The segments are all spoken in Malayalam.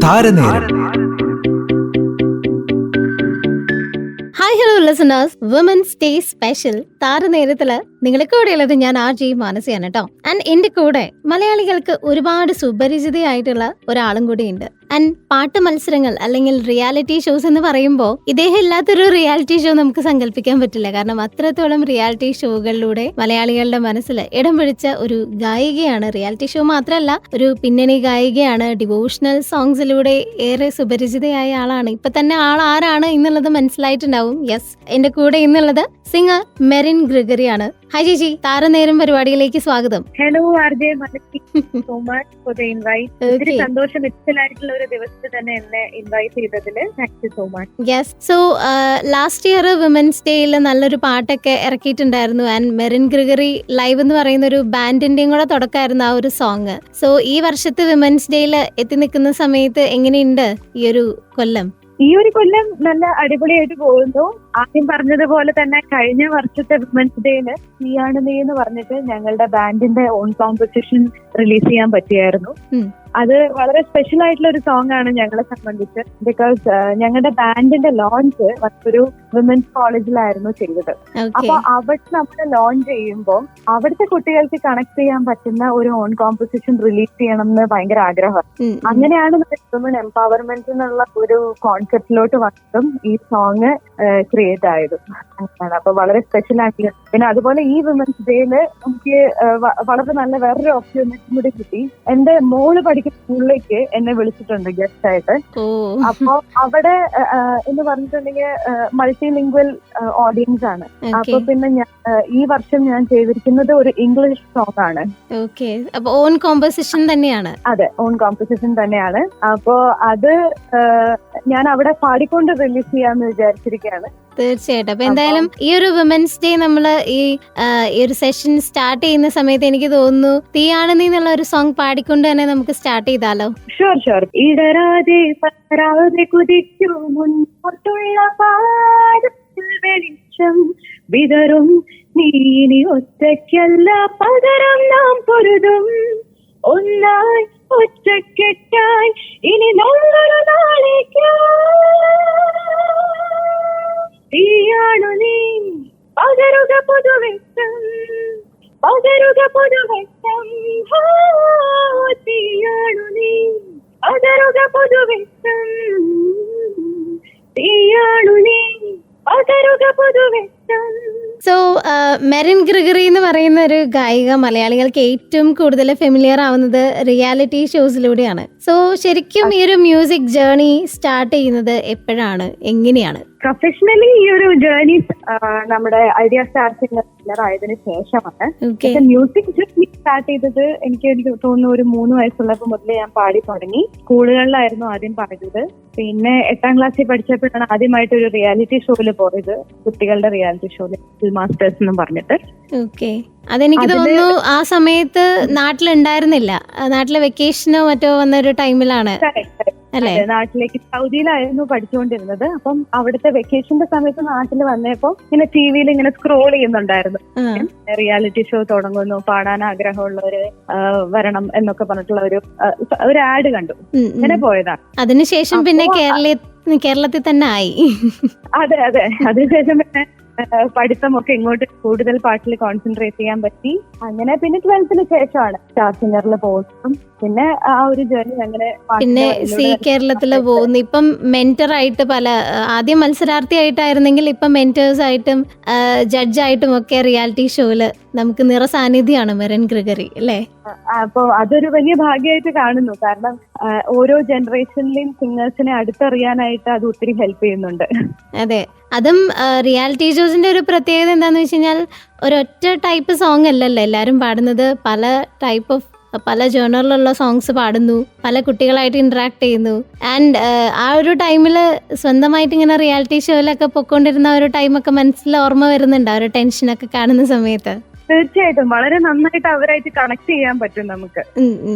താരനേരം. Hi hello listeners, women's day special താരനേരത്തില് നിങ്ങൾക്ക് കൂടെയുള്ളത് ഞാൻ RJ മാനസിയാണ് കേട്ടോ. ആൻഡ് എന്റെ കൂടെ മലയാളികൾക്ക് ഒരുപാട് സുപരിചിതയായിട്ടുള്ള ഒരാളും കൂടിയുണ്ട്. ആൻഡ് പാട്ട് മത്സരങ്ങൾ അല്ലെങ്കിൽ റിയാലിറ്റി ഷോസ് എന്ന് പറയുമ്പോൾ ഇദ്ദേഹം ഇല്ലാത്തൊരു റിയാലിറ്റി ഷോ നമുക്ക് സങ്കല്പിക്കാൻ പറ്റില്ല. കാരണം അത്രത്തോളം റിയാലിറ്റി ഷോകളിലൂടെ മലയാളികളുടെ മനസ്സിൽ ഇടം പിടിച്ച ഒരു ഗായികയാണ്. റിയാലിറ്റി ഷോ മാത്രമല്ല, ഒരു പിന്നണി ഗായികയാണ്. ഡിവോഷണൽ സോങ്സിലൂടെ ഏറെ സുപരിചിതയായ ആളാണ്. ഇപ്പൊ തന്നെ ആൾ ആരാണ് എന്നുള്ളത് മനസ്സിലായിട്ടുണ്ടാവും. യെസ്, എന്റെ കൂടെ ഇന്നുള്ളത് സിംഗർ മെറിൻ ഗ്രിഗറി ആണ്. ഹായ് ചേച്ചി, താരനേരം പരിപാടിയിലേക്ക് സ്വാഗതം. Hello RJ, so much for the invite. ഒത്തിരി സന്തോഷം ഇത്തരത്തിലായിട്ടുള്ള ഒരു ദിവസത്തിൽ തന്നെ എന്നെ ഇൻവൈറ്റ് ചെയ്തതില്. Thank you so much. Yes, so last year women's ഡേയിൽ നല്ലൊരു പാട്ടൊക്കെ ഇറക്കിയിട്ടുണ്ടായിരുന്നു. ആൻഡ് മെറിൻ ഗ്രിഗറി ലൈവ് എന്ന് പറയുന്ന ഒരു ബാൻഡിന്റെയും കൂടെ തുടക്കമായിരുന്നു ആ ഒരു സോങ്. സോ ഈ വർഷത്തെ വിമൻസ് ഡേയിൽ എത്തി നിൽക്കുന്ന സമയത്ത് എങ്ങനെയുണ്ട് ഈ ഒരു കൊല്ലം? ഈ ഒരു കൊല്ലം നല്ല അടിപൊളിയായിട്ട് പോകുന്നു. ആദ്യം പറഞ്ഞതുപോലെ തന്നെ കഴിഞ്ഞ വർഷത്തെ വിമൻസ് ഡേയില് നീയാണ് നീ എന്ന് പറഞ്ഞിട്ട് ഞങ്ങളുടെ ബാൻഡിന്റെ ഓൺ കോമ്പസിഷൻ റിലീസ് ചെയ്യാൻ പറ്റിയായിരുന്നു. അത് വളരെ സ്പെഷ്യൽ ആയിട്ടുള്ള ഒരു സോങ് ആണ് ഞങ്ങളെ സംബന്ധിച്ച്. ബിക്കോസ് ഞങ്ങളുടെ ബാൻഡിന്റെ ലോഞ്ച് ഒരു വിമൻസ് കോളേജിലായിരുന്നു ചെയ്തത്. അപ്പൊ അവിടെ നമ്മൾ ലോഞ്ച് ചെയ്യുമ്പോൾ അവിടുത്തെ കുട്ടികൾക്ക് കണക്ട് ചെയ്യാൻ പറ്റുന്ന ഒരു ഓൺ കോമ്പസിഷൻ റിലീസ് ചെയ്യണം എന്ന് ഭയങ്കര ആഗ്രഹമാണ്. അങ്ങനെയാണ് വിമൻ എംപവർമെന്റ് എന്നുള്ള ഒരു കോൺസെപ്റ്റിലോട്ട് വന്നതും ഈ സോങ് ക്രിയേറ്റ് ആയതും. അപ്പൊ വളരെ സ്പെഷ്യൽ ആക്കി. പിന്നെ അതുപോലെ ഈ വിമൻസ് ഡേയില് എനിക്ക് വളരെ നല്ല വേറൊരു ഓപ്പർച്യൂണിറ്റി കൂടി കിട്ടി. എന്റെ മോള് പഠിക്കുന്ന സ്കൂളിലേക്ക് എന്നെ വിളിച്ചിട്ടുണ്ട് ഗസ്റ്റ് ആയിട്ട്. അപ്പൊ അവിടെ എന്ന് പറഞ്ഞിട്ടുണ്ടെങ്കിൽ മൾട്ടി ലിംഗ്വൽ ഓഡിയൻസ് ആണ്. അപ്പൊ പിന്നെ ഈ വർഷം ഞാൻ ചെയ്തിരിക്കുന്നത് ഒരു ഇംഗ്ലീഷ് സോങ് ആണ്. ഓൺ കോമ്പസിഷൻ തന്നെയാണ്. അതെ, ഓൺ കോമ്പസിഷൻ തന്നെയാണ്. അപ്പോ അത് ഞാൻ അവിടെ പാടിക്കൊണ്ട് റിലീസ് ചെയ്യാന്ന് വിചാരിച്ചിരിക്കുകയാണ്. തീർച്ചയായിട്ടും. അപ്പൊ എന്തായാലും ഈ ഒരു വിമൻസ് ഡേ നമ്മള് ഈ ഒരു സെഷൻ സ്റ്റാർട്ട് ചെയ്യുന്ന സമയത്ത് എനിക്ക് തോന്നുന്നു തീയാണ് നീ എന്നുള്ള ഒരു സോങ് പാടിക്കൊണ്ട് തന്നെ നമുക്ക് സ്റ്റാർട്ട് ചെയ്താലോ? Sure sure. ഇടരാതെ പരാതെ കുതിക്കൂ മുൻപോട്ടുള്ള പാദത്തിൽ വെളിച്ചം വിതറും നീ ഇനി ഒറ്റയ്ക്കല്ല പകരം നാം പൊരുതും ഒന്നായി ഒറ്റക്കെട്ടായി ഇനി നമ്മളൊരു തീയാണു നീ പകരുക പുതുവെട്ടം പകരുക പുതുവെട്ടം തീയാണു നീ പകരുക പുതുവെട്ടം തീയാണു നീ പകരുക പുതുവെട്ടം. സോ മെറിൻ ഗ്രിഗറി എന്ന് പറയുന്ന ഒരു ഗായിക മലയാളികൾക്ക് ഏറ്റവും കൂടുതൽ ഫെമിലിയർ ആവുന്നത് റിയാലിറ്റി ഷോസിലൂടെയാണ്. സോ ശരിക്കും ഈ ഒരു മ്യൂസിക് ജേർണി സ്റ്റാർട്ട് ചെയ്യുന്നത് എപ്പോഴാണ്, എങ്ങനെയാണ്? പ്രൊഫഷണലി ഈ ഒരു ജേർണി നമ്മുടെ ഐഡിയ സ്റ്റാർ സിംഗർ ആയതിനു ശേഷമാണ്. മ്യൂസിക് ജേർണി സ്റ്റാർട്ട് ചെയ്തത് എനിക്ക് തോന്നുന്നു ഒരു 3 വയസ്സുള്ളപ്പോൾ മുതലേ ഞാൻ പാടി തുടങ്ങി. സ്കൂളുകളിലായിരുന്നു ആദ്യം പാടിയത്. പിന്നെ 8ാം ക്ലാസ്സിൽ പഠിച്ചപ്പോഴാണ് ആദ്യമായിട്ട് ഒരു റിയാലിറ്റി ഷോയില് പോയത്. കുട്ടികളുടെ റിയാലിറ്റി ഷോയില് മാസ്റ്റേഴ്സ് എന്നും പറഞ്ഞിട്ട്. അതെനിക്ക് തോന്നുന്നു ആ സമയത്ത് നാട്ടിലുണ്ടായിരുന്നില്ല. നാട്ടിലെ വെക്കേഷനോ മറ്റോ വന്ന ഒരു ടൈമിലാണ് അല്ലേ? നാട്ടിലേക്ക് സൗദിയിലായിരുന്നു പഠിച്ചുകൊണ്ടിരുന്നത്. അപ്പം അവിടുത്തെ വെക്കേഷന്റെ സമയത്ത് നാട്ടിൽ വന്നപ്പോ ഇങ്ങനെ ടിവിയിൽ ഇങ്ങനെ സ്ക്രോൾ ചെയ്യുന്നുണ്ടായിരുന്നു. റിയാലിറ്റി ഷോ തുടങ്ങുന്നു, പാടാൻ ആഗ്രഹമുള്ളവര് വരണം എന്നൊക്കെ പറഞ്ഞിട്ടുള്ള ഒരു ആഡ് കണ്ടു. അങ്ങനെ പോയതാണ്. അതിനുശേഷം പിന്നെ കേരളത്തിൽ തന്നെ ആയി. അതെ അതെ, അതിനുശേഷം പിന്നെ പഠിത്തമൊക്കെ ഇങ്ങോട്ട് കൂടുതൽ പാട്ടിൽ കോൺസെൻട്രേറ്റ് ചെയ്യാൻ പറ്റി. അങ്ങനെ പിന്നെ 12th ശേഷമാണ് സ്റ്റാർ സിംഗറിൽ പോകുന്നതും. പിന്നെ ആ ഒരു ജേർണി അങ്ങനെ പിന്നെ സി കേരളത്തില് പോകുന്നു. ഇപ്പം മെന്റർ ആയിട്ട് ആദ്യം മത്സരാർത്ഥി ആയിട്ടായിരുന്നെങ്കിൽ ഇപ്പം മെന്റേഴ്സ് ആയിട്ടും ജഡ്ജായിട്ടും ഒക്കെ റിയാലിറ്റി ഷോയില് നമുക്ക് നിറസാന്നിധ്യമാണ് മെറിൻ ഗ്രിഗറി അല്ലേ? അപ്പൊ അതൊരു വലിയ ഭാഗ്യമായിട്ട് കാണുന്നു. കാരണം ഓരോ ജനറേഷനിലെയും സിംഗേഴ്സിനെ അടുത്തറിയാനായിട്ട് അത് ഒത്തിരി ഹെൽപ്പ് ചെയ്യുന്നുണ്ട്. അതെ, അതും റിയാലിറ്റി ഷോസിന്റെ ഒരു പ്രത്യേകത എന്താന്ന് വെച്ച് കഴിഞ്ഞാൽ ഒരൊറ്റ ടൈപ്പ് സോങ് അല്ലല്ലോ എല്ലാവരും പാടുന്നത്. പല ജേണറിലുള്ള സോങ്സ് പാടുന്നു, പല കുട്ടികളായിട്ട് ഇന്ററാക്ട് ചെയ്യുന്നു. ആൻഡ് ആ ഒരു ടൈമില് സ്വന്തമായിട്ട് ഇങ്ങനെ റിയാലിറ്റി ഷോയിലൊക്കെ പൊക്കോണ്ടിരുന്ന ഒരു ടൈമൊക്കെ മനസ്സിൽ ഓർമ്മ വരുന്നുണ്ട്, ആ ഒരു ടെൻഷനൊക്കെ കാണുന്ന സമയത്ത്. തീർച്ചയായിട്ടും വളരെ നന്നായിട്ട് അവരായിട്ട് കണക്ട് ചെയ്യാൻ പറ്റും നമുക്ക്.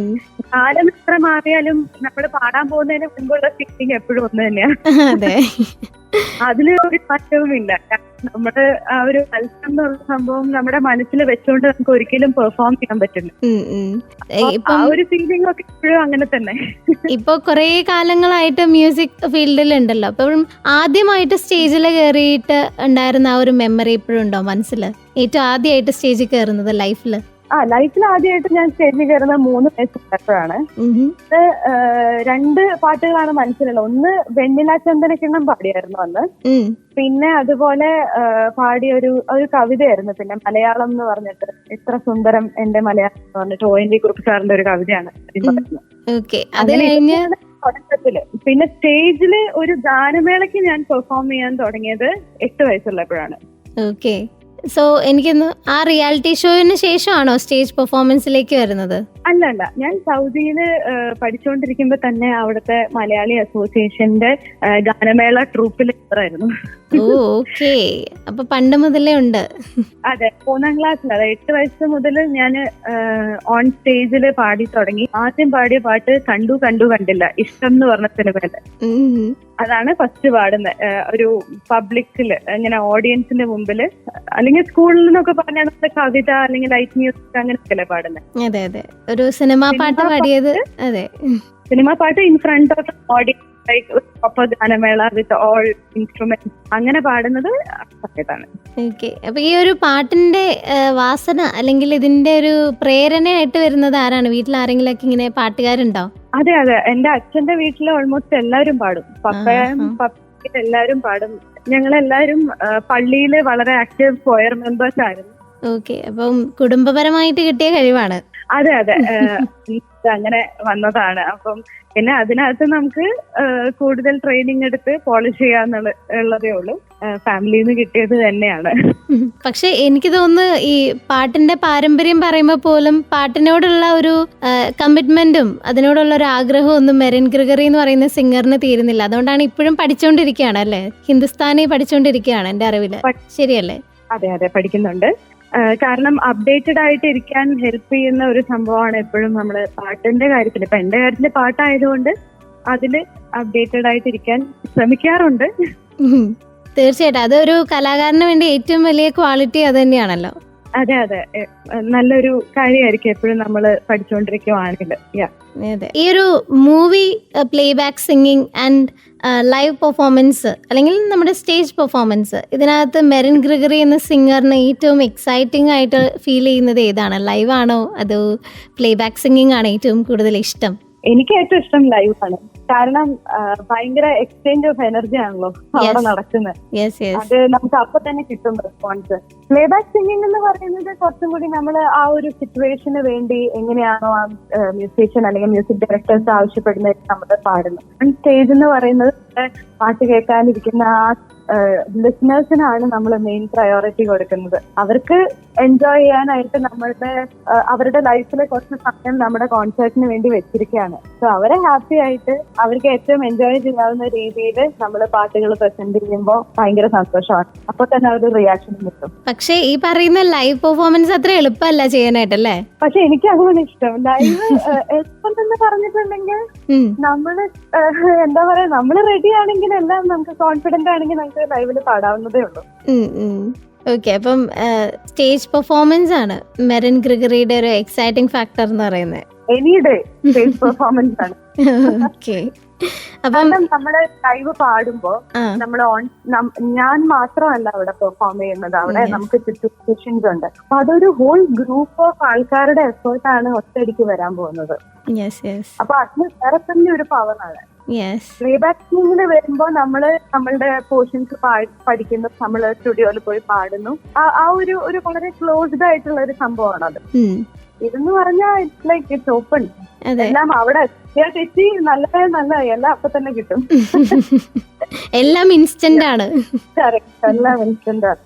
കാലം എത്ര മാറിയാലും നമ്മൾ പാടാൻ പോകുന്നതിന് മുൻപുള്ള ഫീലിംഗ് എപ്പോഴും ഒന്ന് തന്നെയാണ്. അതെ, അതില് ഒരു മാറ്റവുമില്ല. നമ്മുടെ ആ ഒരു മത്സരം എന്നുള്ള സംഭവം നമ്മുടെ മനസ്സിൽ വെച്ചുകൊണ്ട് നമുക്ക് ഒരിക്കലും പെർഫോം ചെയ്യാൻ പറ്റില്ല. ആ ഒരു ഫീലിംഗ് ഒക്കെ ഇപ്പോഴും അങ്ങനെ തന്നെ. ഇപ്പൊ കുറെ കാലങ്ങളായിട്ട് മ്യൂസിക് ഫീൽഡിലുണ്ടല്ലോ, അപ്പോഴും ആദ്യമായിട്ട് സ്റ്റേജിൽ കയറിയിട്ട് ഉണ്ടായിരുന്ന ആ ഒരു മെമ്മറി ഇപ്പോഴും ഉണ്ടോ മനസ്സിൽ? ഏറ്റവും ആദ്യമായിട്ട് സ്റ്റേജിൽ കയറുന്നത് ലൈഫില്? ലൈഫിൽ ആദ്യമായിട്ട് ഞാൻ സ്റ്റേജിൽ കയറുന്ന 3 വയസ്സുള്ളപ്പോഴാണ്. ഇത് 2 പാട്ടുകളാണ് മനസ്സിലുള്ളത്. ഒന്ന് വെണ്ണില ചന്ദനക്കിണ്ണം പാടിയായിരുന്നു അന്ന്. പിന്നെ അതുപോലെ പാടിയ ഒരു കവിതയായിരുന്നു. പിന്നെ മലയാളം എന്ന് പറഞ്ഞിട്ട് ഇത്ര സുന്ദരം എന്റെ മലയാളം എന്ന് പറഞ്ഞിട്ട് ONV കുറുപ്പ് സാറിന്റെ ഒരു കവിതയാണ്. തുടക്കത്തില് പിന്നെ സ്റ്റേജില് ഒരു ഗാനമേളയ്ക്ക് ഞാൻ പെർഫോം ചെയ്യാൻ തുടങ്ങിയത് 8 വയസ്സുള്ളപ്പോഴാണ്. ഓക്കെ. സോ എനിക്കൊന്ന് ആ റിയാലിറ്റി ഷോയിന് ശേഷമാണോ സ്റ്റേജ് പെർഫോമൻസിലേക്ക് വരുന്നത്? അല്ല, ഞാൻ സൗദിയില് പഠിച്ചുകൊണ്ടിരിക്കുമ്പോ തന്നെ അവിടുത്തെ മലയാളി അസോസിയേഷന്റെ ഗാനമേള ട്രൂപ്പിൽ ആയിരുന്നു. ഓക്കെ. അപ്പൊ പണ്ട് മുതലേ ഉണ്ട്. അതെ, 3ാം ക്ലാസ്സിൽ, അതെ 8 വയസ്സ് മുതൽ ഞാൻ ഓൺ സ്റ്റേജില് പാടി തുടങ്ങി. ആദ്യം പാടിയ പാട്ട് കണ്ടു കണ്ടില്ല, ഇഷ്ടം എന്ന് പറഞ്ഞ സിനിമയില്. അതാണ് ഫസ്റ്റ് പാടുന്നത്. ഒരു പബ്ലിക്കില് ഇങ്ങനെ ഓഡിയൻസിന്റെ മുമ്പില്, അല്ലെങ്കിൽ സ്കൂളിൽ നിന്നൊക്കെ പറഞ്ഞാൽ നമ്മുടെ കവിത അല്ലെങ്കിൽ ലൈറ്റ് മ്യൂസിക് അങ്ങനെയൊക്കെയല്ലേ പാടുന്നത്. അതെ അതെ, ഒരു സിനിമാ പാട്ട് പാടിയത്. അതെ, സിനിമാ പാട്ട് in front of audience, like proper ഗാനമേള വിത്ത് ഓൾ ഇൻസ്ട്രുമെന്റ്സ്, അങ്ങനെ പാടുന്നത് സമയത്താണ്. ഓക്കെ. അപ്പൊ ഈ ഒരു പാട്ടിന്റെ വാസന അല്ലെങ്കിൽ ഇതിന്റെ ഒരു പ്രേരണയായിട്ട് വരുന്നത് ആരാണ്? വീട്ടിൽ ആരെങ്കിലും ഒക്കെ ഇങ്ങനെ പാട്ടുകാരുണ്ടോ? അതെ, എന്റെ അച്ഛന്റെ വീട്ടിൽ ഓൾമോസ്റ്റ് എല്ലാവരും പാടും. പപ്പയും എല്ലാവരും പാടും. ഞങ്ങളെല്ലാരും പള്ളിയില് വളരെ ആക്റ്റീവ് കൊയർ മെമ്പേഴ്സ് ആയിരുന്നു. ഓക്കെ. അപ്പം കുടുംബപരമായിട്ട് കിട്ടിയ കഴിവാണ്. അതെ, അങ്ങനെ വന്നതാണ്. അപ്പം പിന്നെ അതിനകത്ത് നമുക്ക് കൂടുതൽ ട്രെയിനിങ് എടുത്ത് പോളിഷ് ചെയ്യാന്നുള്ളതേ ഉള്ളൂ. ഫാമിലിയിൽ നിന്ന് കിട്ടിയത് തന്നെയാണ്. പക്ഷെ എനിക്ക് തോന്നുന്നു ഈ പാട്ടിന്റെ പാരമ്പര്യം പറയുമ്പോൾ പോലും പാട്ടിനോടുള്ള ഒരു കമ്മിറ്റ്മെന്റും അതിനോടുള്ള ഒരു ആഗ്രഹവും ഒന്നും മെറിൻ ഗ്രിഗറി എന്ന് പറയുന്ന സിംഗറിന് തീരുന്നില്ല. അതുകൊണ്ടാണ് ഇപ്പോഴും പഠിച്ചുകൊണ്ടിരിക്കുകയാണ് അല്ലേ? ഹിന്ദുസ്ഥാനി പഠിച്ചുകൊണ്ടിരിക്കുകയാണ് എന്റെ അറിവില്, ശരിയല്ലേ? അതെ, പഠിക്കുന്നുണ്ട്. കാരണം അപ്ഡേറ്റഡ് ആയിട്ട് ഇരിക്കാൻ ഹെൽപ്പ് ചെയ്യുന്ന ഒരു സംഭവമാണ് എപ്പോഴും നമ്മള് പാട്ടിന്റെ കാര്യത്തിൽ. ഇപ്പൊ എന്റെ കാര്യത്തില് പാട്ടായതുകൊണ്ട് അതില് അപ്ഡേറ്റഡ് ആയിട്ട് ഇരിക്കാൻ ശ്രമിക്കാറുണ്ട്. തീർച്ചയായിട്ടും അതൊരു കലാകാരന് വേണ്ടി ഏറ്റവും വലിയ ക്വാളിറ്റി അത് തന്നെയാണല്ലോ. അതെ, നല്ലൊരു കാര്യമായിരിക്കും എപ്പോഴും നമ്മൾ പഠിച്ചുകൊണ്ടിരിക്കുവാണെങ്കിൽ. അതെ. ഈ ഒരു movie playback singing and live performance അല്ലെങ്കിൽ നമ്മുടെ സ്റ്റേജ് പെർഫോമൻസ്, ഇതിനകത്ത് മെറിൻ ഗ്രിഗറി എന്ന സിംഗറിന് ഏറ്റവും എക്സൈറ്റിംഗ് ആയിട്ട് ഫീൽ ചെയ്യുന്നത് ഏതാണ്? ലൈവ് ആണോ അതോ പ്ലേബാക്ക് സിംഗിങ് ആണോ ഏറ്റവും കൂടുതൽ ഇഷ്ടം? എനിക്ക് ഏറ്റവും ഇഷ്ടം ലൈവ് ആണ്. കാരണം ഭയങ്കര എക്സ്ചേഞ്ച് ഓഫ് എനർജി ആണല്ലോ അവിടെ നടക്കുന്നത്. അത് നമുക്ക് അപ്പൊ തന്നെ കിട്ടും റെസ്പോൺസ്. പ്ലേബാക്ക് സിംഗിങ് എന്ന് പറയുന്നത് കുറച്ചും കൂടി നമ്മൾ ആ ഒരു സിറ്റുവേഷന് വേണ്ടി എങ്ങനെയാണോ ആ മ്യൂസീഷ്യൻ അല്ലെങ്കിൽ മ്യൂസിക് ഡയറക്ടേഴ്സ് ആവശ്യപ്പെടുന്നത് നമ്മൾ പാടുന്നു. സ്റ്റേജ് എന്ന് പറയുന്നത് പാട്ട് കേൾക്കാനിരിക്കുന്ന ആ ലിസണേഴ്സിനാണ് നമ്മൾ മെയിൻ പ്രയോറിറ്റി കൊടുക്കുന്നത്. അവർക്ക് എൻജോയ് ചെയ്യാനായിട്ട് അവരുടെ ലൈഫിലെ കുറച്ച് സമയം നമ്മുടെ കോൺസേർട്ടിന് വേണ്ടി വെച്ചിരിക്കുകയാണ്. സോ അവരെ ഹാപ്പി ആയിട്ട് അവർക്ക് ഏറ്റവും എൻജോയ് ചെയ്യാവുന്ന രീതിയിൽ നമ്മൾ പാട്ടുകൾ പ്രസന്റ് ചെയ്യുമ്പോൾ ഭയങ്കര സന്തോഷമാണ്. അപ്പൊ തന്നെ ഒരു റിയാക്ഷൻ കിട്ടും. പക്ഷേ ഈ പറയുന്ന ലൈവ് പെർഫോമൻസ് അത്ര എളുപ്പമല്ല ചെയ്യാനായിട്ടല്ലേ? പക്ഷെ എനിക്ക് അതുകൊണ്ട് ഇഷ്ടം. ലൈവ് എളുപ്പം എന്ന് പറഞ്ഞിട്ടുണ്ടെങ്കിൽ നമ്മള് എന്താ പറയാ, നമ്മള് റെഡി ആണെങ്കിൽ എല്ലാം നമുക്ക് കോൺഫിഡന്റ് ആണെങ്കിൽ നമുക്ക് ലൈവില് പാടാവുന്നതേ ഉള്ളൂ. ഓക്കെ. അപ്പം സ്റ്റേജ് പെർഫോമൻസ് ആണ് മെറിൻ ഗ്രിഗറിയുടെ ഒരു എക്സൈറ്റിംഗ് ഫാക്ടർ എന്ന് പറയുന്നത്. എനി ഡേ സ്റ്റേജ് പെർഫോമൻസ് ആണ്. ഓക്കെ. അപ്പം നമ്മള് ലൈവ് പാടുമ്പോ നമ്മൾ ഞാൻ മാത്രമല്ല അവിടെ പെർഫോം ചെയ്യുന്നത്, അവിടെ നമുക്ക് സിറ്റുവേഷൻസ് ഉണ്ട്. അപ്പൊ അതൊരു ഹോൾ ഗ്രൂപ്പ് ഓഫ് ആൾക്കാരുടെ എഫേർട്ടാണ് ഒറ്റയടിക്ക് വരാൻ പോകുന്നത്. അപ്പൊ അതിന് വേറെ തന്നെ ഒരു പവറാണ്. പ്ലേബാക്ക് സിംഗിന് വരുമ്പോ നമ്മളുടെ പോർഷൻസ് പഠിക്കുന്നു, നമ്മള് സ്റ്റുഡിയോയിൽ പോയി പാടുന്നു. ആ ഒരു വളരെ ക്ലോസ്ഡ് ആയിട്ടുള്ള ഒരു സംഭവമാണത്. ഇതെന്ന് പറഞ്ഞാൽ ഇറ്റ്സ് ലൈക്ക് ഇറ്റ്സ് ഓപ്പൺ. എല്ലാം അവിടെ തെറ്റി നല്ല എല്ലാം അപ്പൊ തന്നെ കിട്ടും. എല്ലാം ഇൻസ്റ്റന്റ് ആണ്. എല്ലാം ഇൻസ്റ്റന്റ് ആണ്.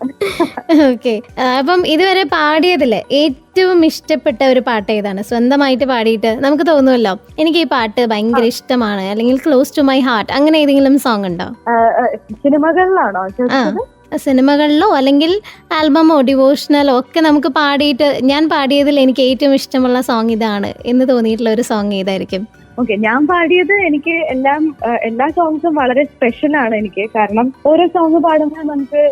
ഓക്കെ. അപ്പം ഇതുവരെ പാടിയതില് ഏറ്റവും ഇഷ്ടപ്പെട്ട ഒരു പാട്ട് ഏതാണ്? സ്വന്തമായിട്ട് പാടിയിട്ട് നമുക്ക് തോന്നുമല്ലോ എനിക്ക് ഈ പാട്ട് ഭയങ്കര ഇഷ്ടമാണ് അല്ലെങ്കിൽ ക്ലോസ് ടു മൈ ഹാർട്ട്, അങ്ങനെ ഏതെങ്കിലും സോങ് ഉണ്ടോ? സിനിമകളിലാണോ? സിനിമകളിലോ അല്ലെങ്കിൽ ആൽബമോ ഡിവോഷണലോ ഒക്കെ നമുക്ക് പാടിയിട്ട് ഞാൻ പാടിയതിൽ എനിക്ക് ഏറ്റവും ഇഷ്ടമുള്ള സോങ് ഇതാണ് എന്ന് തോന്നിയിട്ടുള്ള ഒരു സോങ് ഏതായിരിക്കും? ഓക്കെ, ഞാൻ പാടിയത് എനിക്ക് എല്ലാ സോങ്സും വളരെ സ്പെഷ്യൽ ആണ് എനിക്ക്. കാരണം ഓരോ സോങ് പാടുമ്പോൾ നമുക്ക്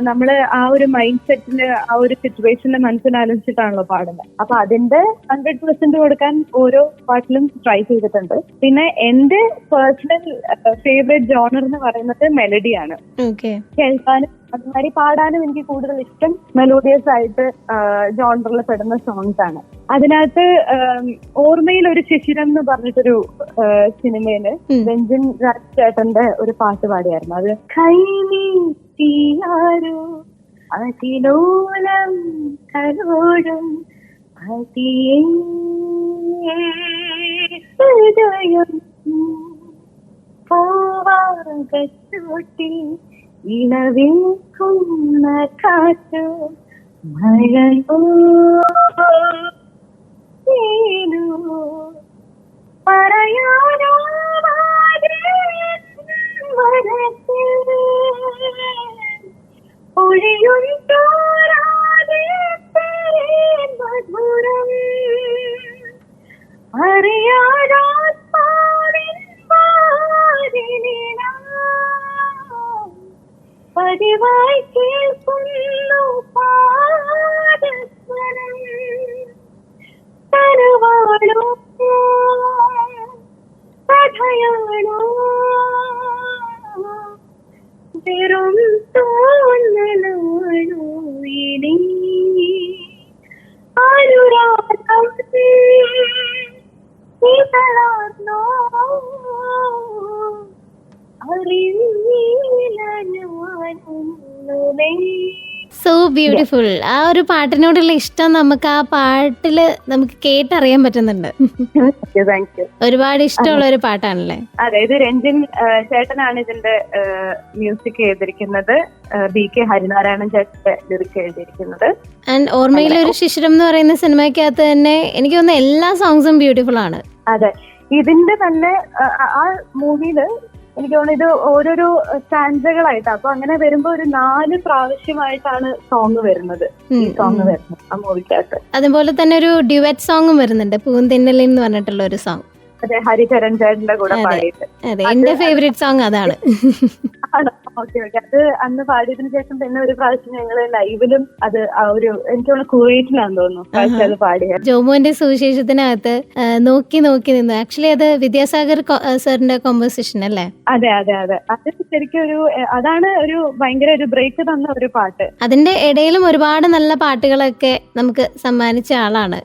നമ്മള് ആ ഒരു മൈൻഡ് സെറ്റില് ആ ഒരു സിറ്റുവേഷനിൽ മനസ്സിലാലോചിച്ചിട്ടാണല്ലോ പാടുന്നത്. അപ്പൊ അതിന്റെ 100% കൊടുക്കാൻ ഓരോ പാട്ടിലും ട്രൈ ചെയ്തിട്ടുണ്ട്. പിന്നെ എന്റെ പേഴ്സണൽ ഫേവറേറ്റ് ജോണർ എന്ന് പറയുന്നത് മെലഡിയാണ്. കേൾക്കാനും അതുമാതിരി പാടാനും എനിക്ക് കൂടുതൽ ഇഷ്ടം മെലോഡിയസ് ആയിട്ട് ജോണറിൽ പെടുന്ന സോങ്സ് ആണ്. അതിനകത്ത് ഓർമ്മയിൽ ഒരു ശിശിരം എന്ന് പറഞ്ഞിട്ടൊരു സിനിമയില് രഞ്ജിൻ രാജ് ചേട്ടന്റെ ഒരു പാട്ട് പാടിയായിരുന്നു. അത് കൈനീട്ടിയാരോ അതിലോലം കരോടും ഹൃദയം പോവാകത്തോട്ടിൽ ഇളവേക്കുന്ന കാറ്റോ മഴയോ പറയാനോ ഒഴിയുണ്ടോരാതെ മധുരം അറിയാനോ പതിവായി കേൾക്കുന്നു പാദസ്വരം തരുവാണോ കഥയാണോ വെറും തോന്നലാണോ ഇനി അനുരാഗം ഇതളാർന്നോ സോ ബ്യൂട്ടിഫുൾ. ആ ഒരു പാട്ടിനോടുള്ള ഇഷ്ടം നമുക്ക് ആ പാട്ടില് നമുക്ക് കേട്ടറിയാൻ പറ്റുന്നുണ്ട്. ഒരുപാട് ഇഷ്ടമുള്ള ഒരു പാട്ടാണല്ലേ? അതെ, ഇത് രഞ്ജിൻ ചേട്ടനാണ് ഇതിന്റെ മ്യൂസിക് ചെയ്തിരിക്കുന്നത്. BK ഹരിനാരായണൻ ചേട്ടന്റെ ലിറിക് എഴുതിയിരിക്കുന്നത്. ആൻഡ് ഓർമ്മയിലെ ഒരു ശിശിരം എന്ന് പറയുന്ന സിനിമയ്ക്കകത്ത് തന്നെ എനിക്ക് തോന്നുന്നു എല്ലാ സോങ്സും ബ്യൂട്ടിഫുൾ ആണ്. അതെ, ഇതിന്റെ തന്നെ ആ മൂവിയില് എനിക്ക് തോന്നുന്നു ഇത് ഓരോരോ സ്റ്റാൻഡുകളായിട്ട്, അപ്പൊ അങ്ങനെ വരുമ്പോ ഒരു 4 പ്രാവശ്യമായിട്ടാണ് സോങ് വരുന്നത്, ഈ സോങ് വരുന്നത് ആ മൂവിക്കകത്ത്. അതുപോലെ തന്നെ ഒരു ഡ്യുവറ്റ് സോങ്ങും വരുന്നുണ്ട്, പൂന്തിന്നലിൽ എന്ന് പറഞ്ഞിട്ടുള്ള ഒരു സോങ്. അതെ, ഹരിചരൺ ചേട്ടന്റെ കൂടെ പാടിയിട്ട്. അതെ, എന്റെ ഫേവറേറ്റ് സോങ് അതാണ്. ഓക്കെ ഓക്കെ, അത് അന്ന് പാടിയതിനു ശേഷം പിന്നെ ഒരു പ്രാവശ്യം ഞങ്ങള് ലൈവിലും അത് ആ ഒരു എനിക്കുള്ള കുവൈറ്റിലാന്ന് തോന്നുന്നു അത് പാടിയത്. ജോമോന്റെ സുവിശേഷത്തിനകത്ത് നോക്കി നോക്കി നിന്നു. ആക്ച്വലി അത് വിദ്യാസാഗർ സാറിന്റെ കോമ്പോസിഷൻ അല്ലേ? അതെ അതെ അതെ, അത് ശരിക്കും അതാണ് ഒരു ഭയങ്കര ഒരു ബ്രേക്ക് തന്ന ഒരു പാട്ട്. അതിന്റെ ഇടയിലും ഒരുപാട് നല്ല പാട്ടുകളൊക്കെ നമുക്ക് സമ്മാനിച്ച ആളാണ്.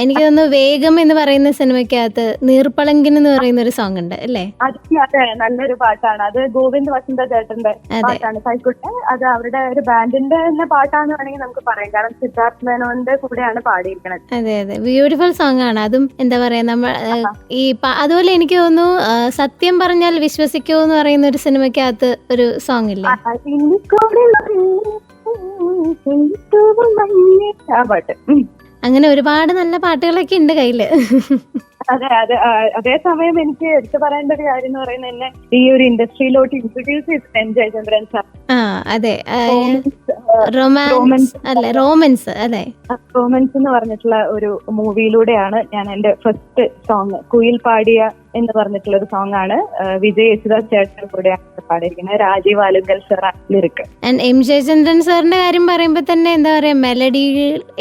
എനിക്ക് തോന്നുന്നു വേഗം എന്ന് പറയുന്ന സിനിമയ്ക്കകത്ത് നീർപ്പളങ്കിൻ എന്ന് പറയുന്ന ഒരു സോങ് ഉണ്ട് അല്ലേ? അതെ, നല്ലൊരു പാട്ടാണ്. അത് ഗോവിന്ദ് വസന്ത ചേട്ടന്റെ പാട്ടാണ്. സൈക്കുട്ടെ, അത് അവരുടെ ഒരു ബാൻഡിന്റെ തന്നെ പാട്ടാന്ന് വേണമെങ്കിൽ നമുക്ക് പറയാം. കാരണം സിദ്ധാർത്ഥ് മേനോന്റെ കൂടെയാണ് പാടിയിരിക്കുന്നത്. അതെ അതെ, ബ്യൂട്ടിഫുൾ സോങ് ആണ്. അതും എന്താ പറയാ, നമ്മൾ ഈ അതുപോലെ എനിക്ക് തോന്നുന്നു സത്യം പറഞ്ഞാൽ വിശ്വസിക്കൂ എന്ന് പറയുന്ന ഒരു സിനിമയ്ക്കകത്ത് ഒരു സോങ് ഇല്ലേ? ആ പാട്ട്. അങ്ങനെ ഒരുപാട് നല്ല പാട്ടുകളൊക്കെ ഉണ്ട് കയ്യില്. അതെ അതെ, അതേസമയം എനിക്ക് എടുത്തു പറയേണ്ട ഒരു കാര്യം എന്ന് പറയുന്നത് എന്നെ ഈ ഒരു ഇൻഡസ്ട്രിയിലോട്ട് ഇൻട്രൊഡ്യൂസ് ചെയ്തത് എൻ ജയചന്ദ്രൻ സാർ. അതെ, റൊമാൻസ് അല്ലെ? റോമൻസ് അല്ലെ? റോമൻസ് എന്ന് പറഞ്ഞിട്ടുള്ള ഒരു മൂവിയിലൂടെയാണ് ഞാൻ എന്റെ ഫസ്റ്റ് സോങ് കുയിൽ പാടിയ എന്ന് പറഞ്ഞിട്ടുള്ള ഒരു സോങ് ആണ്. വിജയ് യേശുദാസ് ചേട്ടൻ കൂടെയാണ് പാടിയിരിക്കുന്നത്. Rajeev Alunkal sir lyric. M Jayachandran സാറിന്റെ കാര്യം പറയുമ്പോ തന്നെ എന്താ പറയാ, മെലഡി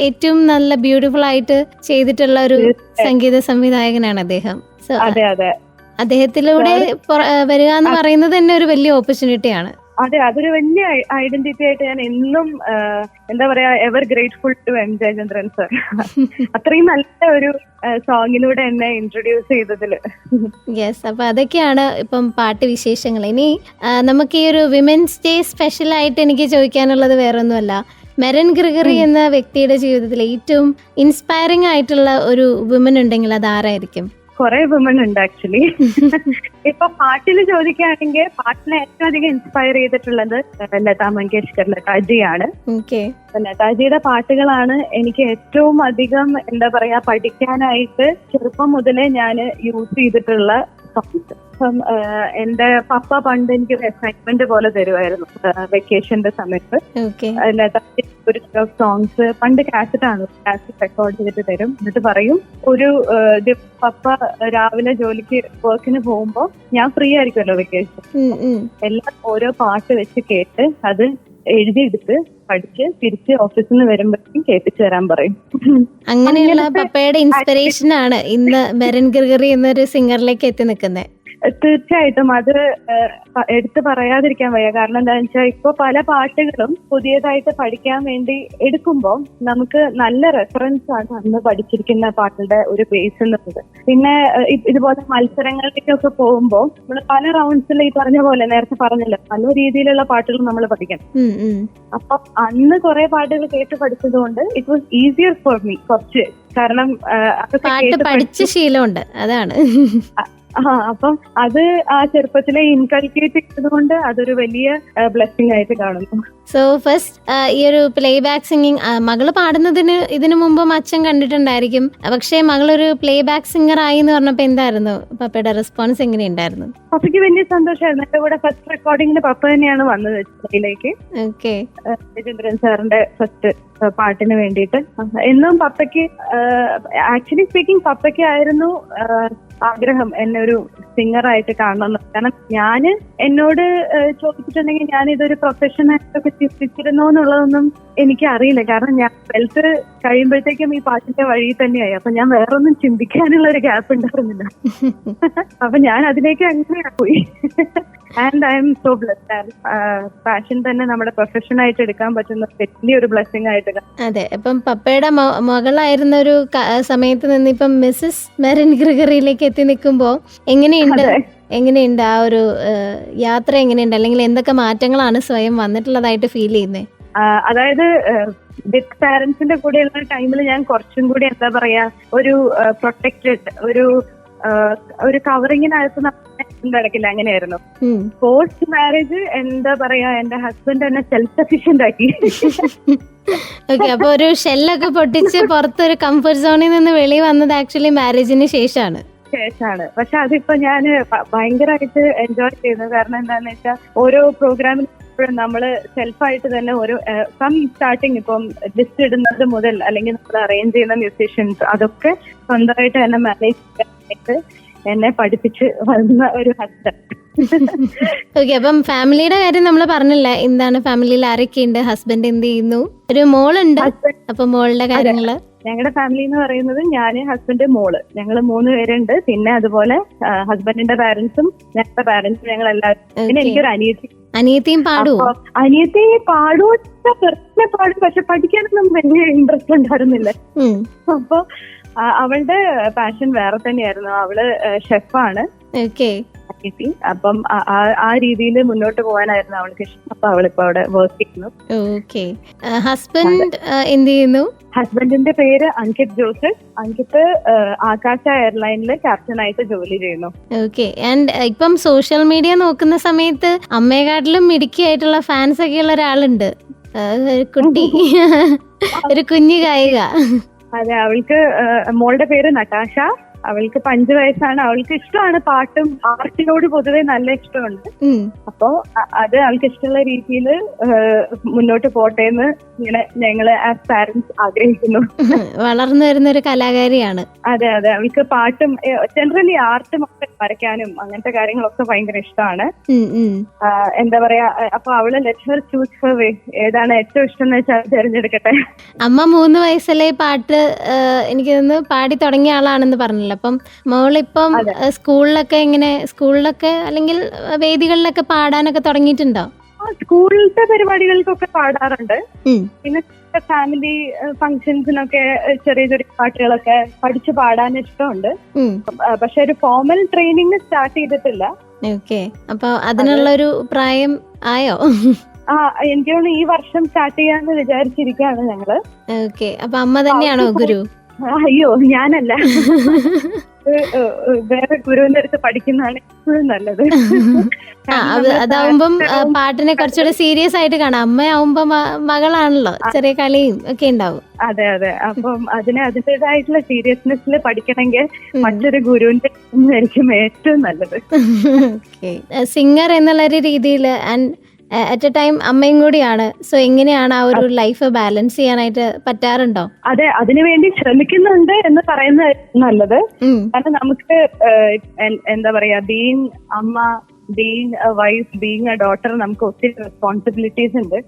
ഏറ്റവും നല്ല ബ്യൂട്ടിഫുൾ ആയിട്ട് ചെയ്തിട്ടുള്ള ഒരു സംഗീത സംവിധായകനാണ് അദ്ദേഹം. അതെ അതെ, അദ്ദേഹത്തിലൂടെ വരിക എന്ന് പറയുന്നത് തന്നെ ഒരു വലിയ ഓപ്പർച്യൂണിറ്റിയാണ്. അതെ, അതൊരു വലിയ ഐഡന്റിറ്റി ആയിട്ട് ഞാൻ എന്നും എന്താ പറയാ, ever grateful to M Jayachandran sir. അത്രയും നല്ല ഒരു സോങ്ങിലൂടെ എന്നെ ഇൻട്രൊഡ്യൂസ് ചെയ്തതില്. യെസ്, അപ്പൊ അതൊക്കെയാണ് ഇപ്പം പാട്ട് വിശേഷങ്ങൾ. ഇനി നമുക്ക് ഈ ഒരു വിമൻസ് ഡേ സ്പെഷ്യൽ ആയിട്ട് എനിക്ക് ചോദിക്കാനുള്ളത് വേറൊന്നുമല്ല, മെറിൻ ഗ്രിഗറി എന്ന വ്യക്തിയുടെ ജീവിതത്തിൽ ഏറ്റവും ഇൻസ്പയറിംഗ് ആയിട്ടുള്ള ഒരു വിമൻ ഉണ്ടെങ്കിൽ അത് ആരായിരിക്കും? കുറെ വിമൻ ഉണ്ട് ആക്ച്വലി. ഇപ്പൊ പാട്ടില് ചോദിക്കുകയാണെങ്കിൽ പാട്ടിനെ ഏറ്റവും അധികം ഇൻസ്പയർ ചെയ്തിട്ടുള്ളത് ലതാ മങ്കേഷ്കർ, ലതാജിയാണ്. ലതാജിയുടെ പാട്ടുകളാണ് എനിക്ക് ഏറ്റവും അധികം എന്താ പറയാ പഠിക്കാനായിട്ട് ചെറുപ്പം മുതലേ ഞാൻ യൂസ് ചെയ്തിട്ടുള്ള സോങ്സ്. അപ്പം എന്റെ പപ്പ പണ്ട് എനിക്കൊരു അസൈൻമെന്റ് പോലെ തരുമായിരുന്നു വെക്കേഷന്റെ സമയത്ത്. ഓക്കെ. അതിനകത്ത് ഒരു സോങ്സ് പണ്ട് കാസറ്റാണ്, കാസറ്റ് റെക്കോർഡ് ചെയ്തിട്ട് തരും. എന്നിട്ട് പറയും ഒരു പപ്പ രാവിലെ ജോലിക്ക് വർക്കിന് പോകുമ്പോ ഞാൻ ഫ്രീ ആയിരിക്കുമല്ലോ വെക്കേഷൻ, എല്ലാം ഓരോ പാട്ട് വെച്ച് കേട്ട് അത് എഴുതിയെടുത്ത് പഠിച്ച് തിരിച്ച് ഓഫീസിൽ നിന്ന് വരുമ്പോഴേക്കും കേൾപ്പിച്ചു തരാൻ പറയും. അങ്ങനെയുള്ള പപ്പയുടെ ഇൻസ്പിറേഷൻ ആണ് ഇന്ന് മെറിൻ ഗ്രിഗറി എന്നൊരു സിംഗറിലേക്ക് എത്തി നിൽക്കുന്നത്. തീർച്ചയായിട്ടും അത് എടുത്തു പറയാതിരിക്കാൻ വയ്യ. കാരണം എന്താണെന്ന് വെച്ചാൽ ഇപ്പൊ പല പാട്ടുകളും പുതിയതായിട്ട് പഠിക്കാൻ വേണ്ടി എടുക്കുമ്പോൾ നമുക്ക് നല്ല റെഫറൻസ് ആണ് അന്ന് പഠിച്ചിരിക്കുന്ന പാട്ടുകളുടെ ഒരു ബേസ് എന്നുള്ളത്. പിന്നെ ഇതുപോലെ മത്സരങ്ങളിലേക്കൊക്കെ പോകുമ്പോൾ നമ്മൾ പല റൗണ്ട്സിൽ ഈ പറഞ്ഞ പോലെ നേരത്തെ പറഞ്ഞല്ലോ പല രീതിയിലുള്ള പാട്ടുകൾ നമ്മൾ പഠിക്കണം. അപ്പൊ അന്ന് കുറെ പാട്ടുകൾ കേട്ട് പഠിച്ചത് കൊണ്ട് it was easier for me കുറച്ച്. കാരണം പാട്ട് പഠിച്ച ശീലമുണ്ട്, അതാണ്. അപ്പം അത് ആ ചെറുപ്പത്തിലെ ഇൻകൾക്കേറ്റ് ചെയ്തതുകൊണ്ട് അതൊരു വലിയ ബ്ലെസ്സിങ് ആയിട്ട് കാണുന്നു. സോ ഫസ്റ്റ് ഈ ഒരു പ്ലേ ബാക്ക് സിംഗിങ് മകള് പാടുന്നതിന് ഇതിനു മുമ്പും അച്ഛൻ കണ്ടിട്ടുണ്ടായിരിക്കും, പക്ഷേ മകളൊരു പ്ലേ ബാക്ക് സിംഗർ ആയി എന്ന് പറഞ്ഞപ്പോ എന്തായിരുന്നു പപ്പയുടെ റെസ്പോൺസ്? എങ്ങനെയുണ്ടായിരുന്നു? പപ്പയ്ക്ക് വലിയ സന്തോഷമായിരുന്നു. എന്റെ കൂടെ ഫസ്റ്റ് റെക്കോർഡിങ്ങിന് പപ്പ തന്നെയാണ് വന്നത് ഇതിലേക്ക്. ഓക്കെ. രജീന്ദ്രൻ സാറിന്റെ ഫസ്റ്റ് പാട്ടിന് വേണ്ടിയിട്ട്. എന്നും പപ്പയ്ക്ക് ആക്ച്വലി സ്പീക്കിംഗ് പപ്പയ്ക്ക് ആയിരുന്നു ആഗ്രഹം എന്നെ ഒരു സിംഗറായിട്ട് കാണണം. കാരണം ഞാന് എന്നോട് ചോദിച്ചിട്ടുണ്ടെങ്കിൽ ഞാൻ ഇതൊരു പ്രൊഫഷനായിട്ടൊക്കെ ചിന്തിച്ചിരുന്നോ എന്നുള്ളതൊന്നും എനിക്ക് അറിയില്ല. കാരണം ഞാൻ 12th കഴിയുമ്പോഴത്തേക്കും ഈ പാട്ടിന്റെ വഴി തന്നെയായി. അപ്പൊ ഞാൻ വേറൊന്നും ചിന്തിക്കാനുള്ള ഒരു ഗ്യാപ്പ് ഉണ്ടായിരുന്നില്ല. അപ്പൊ ഞാൻ അതിലേക്ക് അങ്ങനെ പോയി. And I M so blessed. Passion തന്നെ നമ്മുടെ പ്രൊഫഷൻ ആയിട്ട് എടുക്കാൻ പറ്റുന്ന വലിയൊരു ബ്ലെസ്സിങ് ആയിട്ട്. അതെ. അപ്പം പപ്പയുടെ മകളായിരുന്ന ഒരു സമയത്ത് നിന്ന് ഇപ്പം മിസ്സസ് മെറിൻ ഗ്രിഗറിയിലേക്ക് എത്തി നിൽക്കുമ്പോ എങ്ങനെയുണ്ട് ആ ഒരു യാത്ര? എങ്ങനെയുണ്ട്, അല്ലെങ്കിൽ എന്തൊക്കെ മാറ്റങ്ങളാണ് സ്വയം വന്നിട്ടുള്ളതായിട്ട് ഫീൽ ചെയ്യുന്നത്? അതായത് വിത്ത് പാരന്റ്സിന്റെ കൂടെയുള്ള ടൈമിൽ ഞാൻ കുറച്ചും കൂടി എന്താ പറയാ ഒരു പ്രൊട്ടക്റ്റഡ് ഒരു കവറിങ്ങിനകത്ത് നടക്കില്ല, അങ്ങനെയായിരുന്നു. പോസ്റ്റ് മാരേജ് എന്താ പറയാ എന്റെ ഹസ്ബൻഡ് എന്നെ സെൽഫ് സഫിഷ്യന്റ് ആക്കി. ഓക്കെ. അപ്പൊ ഒരു ഷെല്ലൊക്കെ പൊട്ടിച്ച് പുറത്തൊരു കംഫർട്ട് സോണിൽ നിന്ന് വെളി വന്നത് ആക്ച്വലി മാരേജിന് ശേഷമാണ്. പക്ഷെ അതിപ്പോ ഞാൻ ഭയങ്കരമായിട്ട് എൻജോയ് ചെയ്യുന്നു. കാരണം എന്താന്ന് വെച്ചാൽ ഓരോ പ്രോഗ്രാമിനും നമ്മള് സെൽഫായിട്ട് തന്നെ ഒരു സ്റ്റാർട്ടിങ് ഇപ്പം ലിസ്റ്റ് ഇടുന്നത് മുതൽ അല്ലെങ്കിൽ നമ്മൾ അറേഞ്ച് ചെയ്യുന്ന മ്യൂസീഷ്യൻസ് അതൊക്കെ സ്വന്തമായിട്ട് തന്നെ മാനേജ് ചെയ്യാനായിട്ട് എന്നെ പഠിപ്പിച്ച് വന്ന ഒരു ഹസ്ബൻഡ്. ഓക്കെ. അപ്പം ഫാമിലിയുടെ കാര്യം നമ്മൾ പറഞ്ഞില്ല. എന്താണ് ഫാമിലിയിൽ ആരൊക്കെയുണ്ട്? ഹസ്ബൻഡ് എന്ത് ചെയ്യുന്നു? ഒരു മോളുണ്ട്. അപ്പൊ മോളുടെ കാര്യങ്ങള്? ഞങ്ങളുടെ ഫാമിലി എന്ന് പറയുന്നത് ഞാന്, ഹസ്ബൻഡ്, മോള്, ഞങ്ങള് 3 പേരുണ്ട്. പിന്നെ അതുപോലെ ഹസ്ബൻഡിന്റെ പാരന്റ്സും ഞങ്ങളുടെ പാരന്റ്സും ഞങ്ങൾ എല്ലാവരും. പിന്നെ എനിക്കൊരു അനിയത്തിയും പാടുവോ? അനിയത്തി പാടും, പക്ഷെ പഠിക്കാനൊന്നും വലിയ ഇൻട്രസ്റ്റ് ഉണ്ടായിരുന്നില്ല. അപ്പൊ അവളുടെ പാഷൻ വേറെ തന്നെയായിരുന്നു. അവള് ഷെഫാണ്. ഓക്കെ. അപ്പം ആ രീതിയിൽ മുന്നോട്ട് പോകാനായിരുന്നു അവൾക്ക് ഇഷ്ടം. അപ്പൊ അവളിപ്പോ അവിടെ വർക്ക് ചെയ്യുന്നു. ഓക്കെ. ഹസ്ബൻഡ് എന്ത് ചെയ്യുന്നു? ഹസ്ബൻഡിന്റെ പേര് അങ്കിത് ജോസഫ്. അങ്കിത് ആകാശ എയർലൈനില് ക്യാപ്റ്റനായിട്ട് ജോലി ചെയ്യുന്നു. ഓക്കെ. ആൻഡ് ഇപ്പം സോഷ്യൽ മീഡിയ നോക്കുന്ന സമയത്ത് അമ്മയെക്കാട്ടിലും മിടുക്കിയായിട്ടുള്ള ഫാൻസ് ഒക്കെ ഉള്ള ഒരാളുണ്ട്, കുട്ടി, ഒരു കുഞ്ഞു ഗായിക. അതെ, അവൾക്ക് മോളുടെ പേര് നട്ടാഷ. അവൾക്ക് 5 വയസ്സാണ്. അവൾക്ക് ഇഷ്ടമാണ് പാട്ടും ആർട്ടിനോട് പൊതുവെ നല്ല ഇഷ്ടമുണ്ട്. അപ്പോ അത് അവൾക്ക് ഇഷ്ടമുള്ള രീതിയിൽ മുന്നോട്ട് പോട്ടെ എന്ന് ഇങ്ങനെ ഞങ്ങള് ആസ് പാരന്റ്സ് ആഗ്രഹിക്കുന്നു. വളർന്നു വരുന്ന ഒരു കലാകാരിയാണ്. അതെ. അവൾക്ക് പാട്ടും ജനറലി ആർട്ടും ഒക്കെ വരയ്ക്കാനും അങ്ങനത്തെ കാര്യങ്ങളൊക്കെ ഭയങ്കര ഇഷ്ടമാണ്. എന്താ പറയാ, അപ്പൊ അവള് ലെറ്റ് ഹർ ചൂസ് ഹർ വേ. ഏതാണ് ഏറ്റവും ഇഷ്ടം എന്ന് വെച്ചാൽ തിരഞ്ഞെടുക്കട്ടെ. അമ്മ 3 വയസ്സിലെ പാട്ട് എനിക്ക് തോന്നുന്നു പാടി തുടങ്ങിയ ആളാണെന്ന് പറഞ്ഞില്ല. അപ്പം മോളിപ്പം സ്കൂളിലൊക്കെ അല്ലെങ്കിൽ വേദികളിലൊക്കെ പാടാനൊക്കെ തുടങ്ങിയിട്ടുണ്ടോ? സ്കൂളിലത്തെ പരിപാടികൾക്കൊക്കെ പാടാറുണ്ട്. പിന്നെ ഫാമിലി ഫംഗ്ഷൻസിനൊക്കെ ചെറിയ ചെറിയ പാട്ടുകളൊക്കെ പഠിച്ച് പാടാൻ ഇഷ്ടമുണ്ട്. പക്ഷെ ഒരു ഫോർമൽ ട്രെയിനിങ് സ്റ്റാർട്ട് ചെയ്തിട്ടില്ല. ഓക്കെ. അപ്പൊ അതിനുള്ളൊരു പ്രായം ആയോ? എനിക്ക് തോന്നുന്നു ഈ വർഷം സ്റ്റാർട്ട് ചെയ്യാന്ന് വിചാരിച്ചിരിക്കുകയാണ് ഞങ്ങള്. ഓക്കെ. അപ്പൊ അമ്മ തന്നെയാണോ ഗുരു? അയ്യോ ഞാനല്ല, വേറെ ഗുരുവിന്റെ അടുത്ത് പഠിക്കുന്നതാണ് എപ്പോഴും നല്ലത്. അതാവുമ്പം പാട്ടിനെ കുറച്ചുകൂടെ സീരിയസ് ആയിട്ട് കാണാം. അമ്മയാവുമ്പോ മകളാണല്ലോ, ചെറിയ കളിയും ഒക്കെ ഉണ്ടാവും. അതെ അതെ, അപ്പം അതിൻ്റെതായിട്ടുള്ള സീരിയസ്നെസ്സിൽ പഠിക്കണമെങ്കിൽ മറ്റൊരു ഗുരുവിന്റെ ആയിരിക്കും ഏറ്റവും നല്ലത്. സിംഗർ എന്നുള്ള ഒരു രീതിയിൽ ആൻഡ് അറ്റ് എ ടൈം അമ്മയും കൂടിയാണ്. സോ എങ്ങനെയാണ് ആ ഒരു ലൈഫ് ബാലൻസ് ചെയ്യാനായിട്ട് പറ്റാറുണ്ടോ? അതെ, അതിനുവേണ്ടി ശ്രമിക്കുന്നുണ്ട് എന്ന് പറയുന്നത് നല്ലത്. കാരണം നമുക്ക് എന്താ പറയാ, ബീങ് അമ്മ, being A wife, being A daughter, നമുക്ക് ഒത്തിരി റെസ്പോൺസിബിലിറ്റീസ് ഉണ്ട്.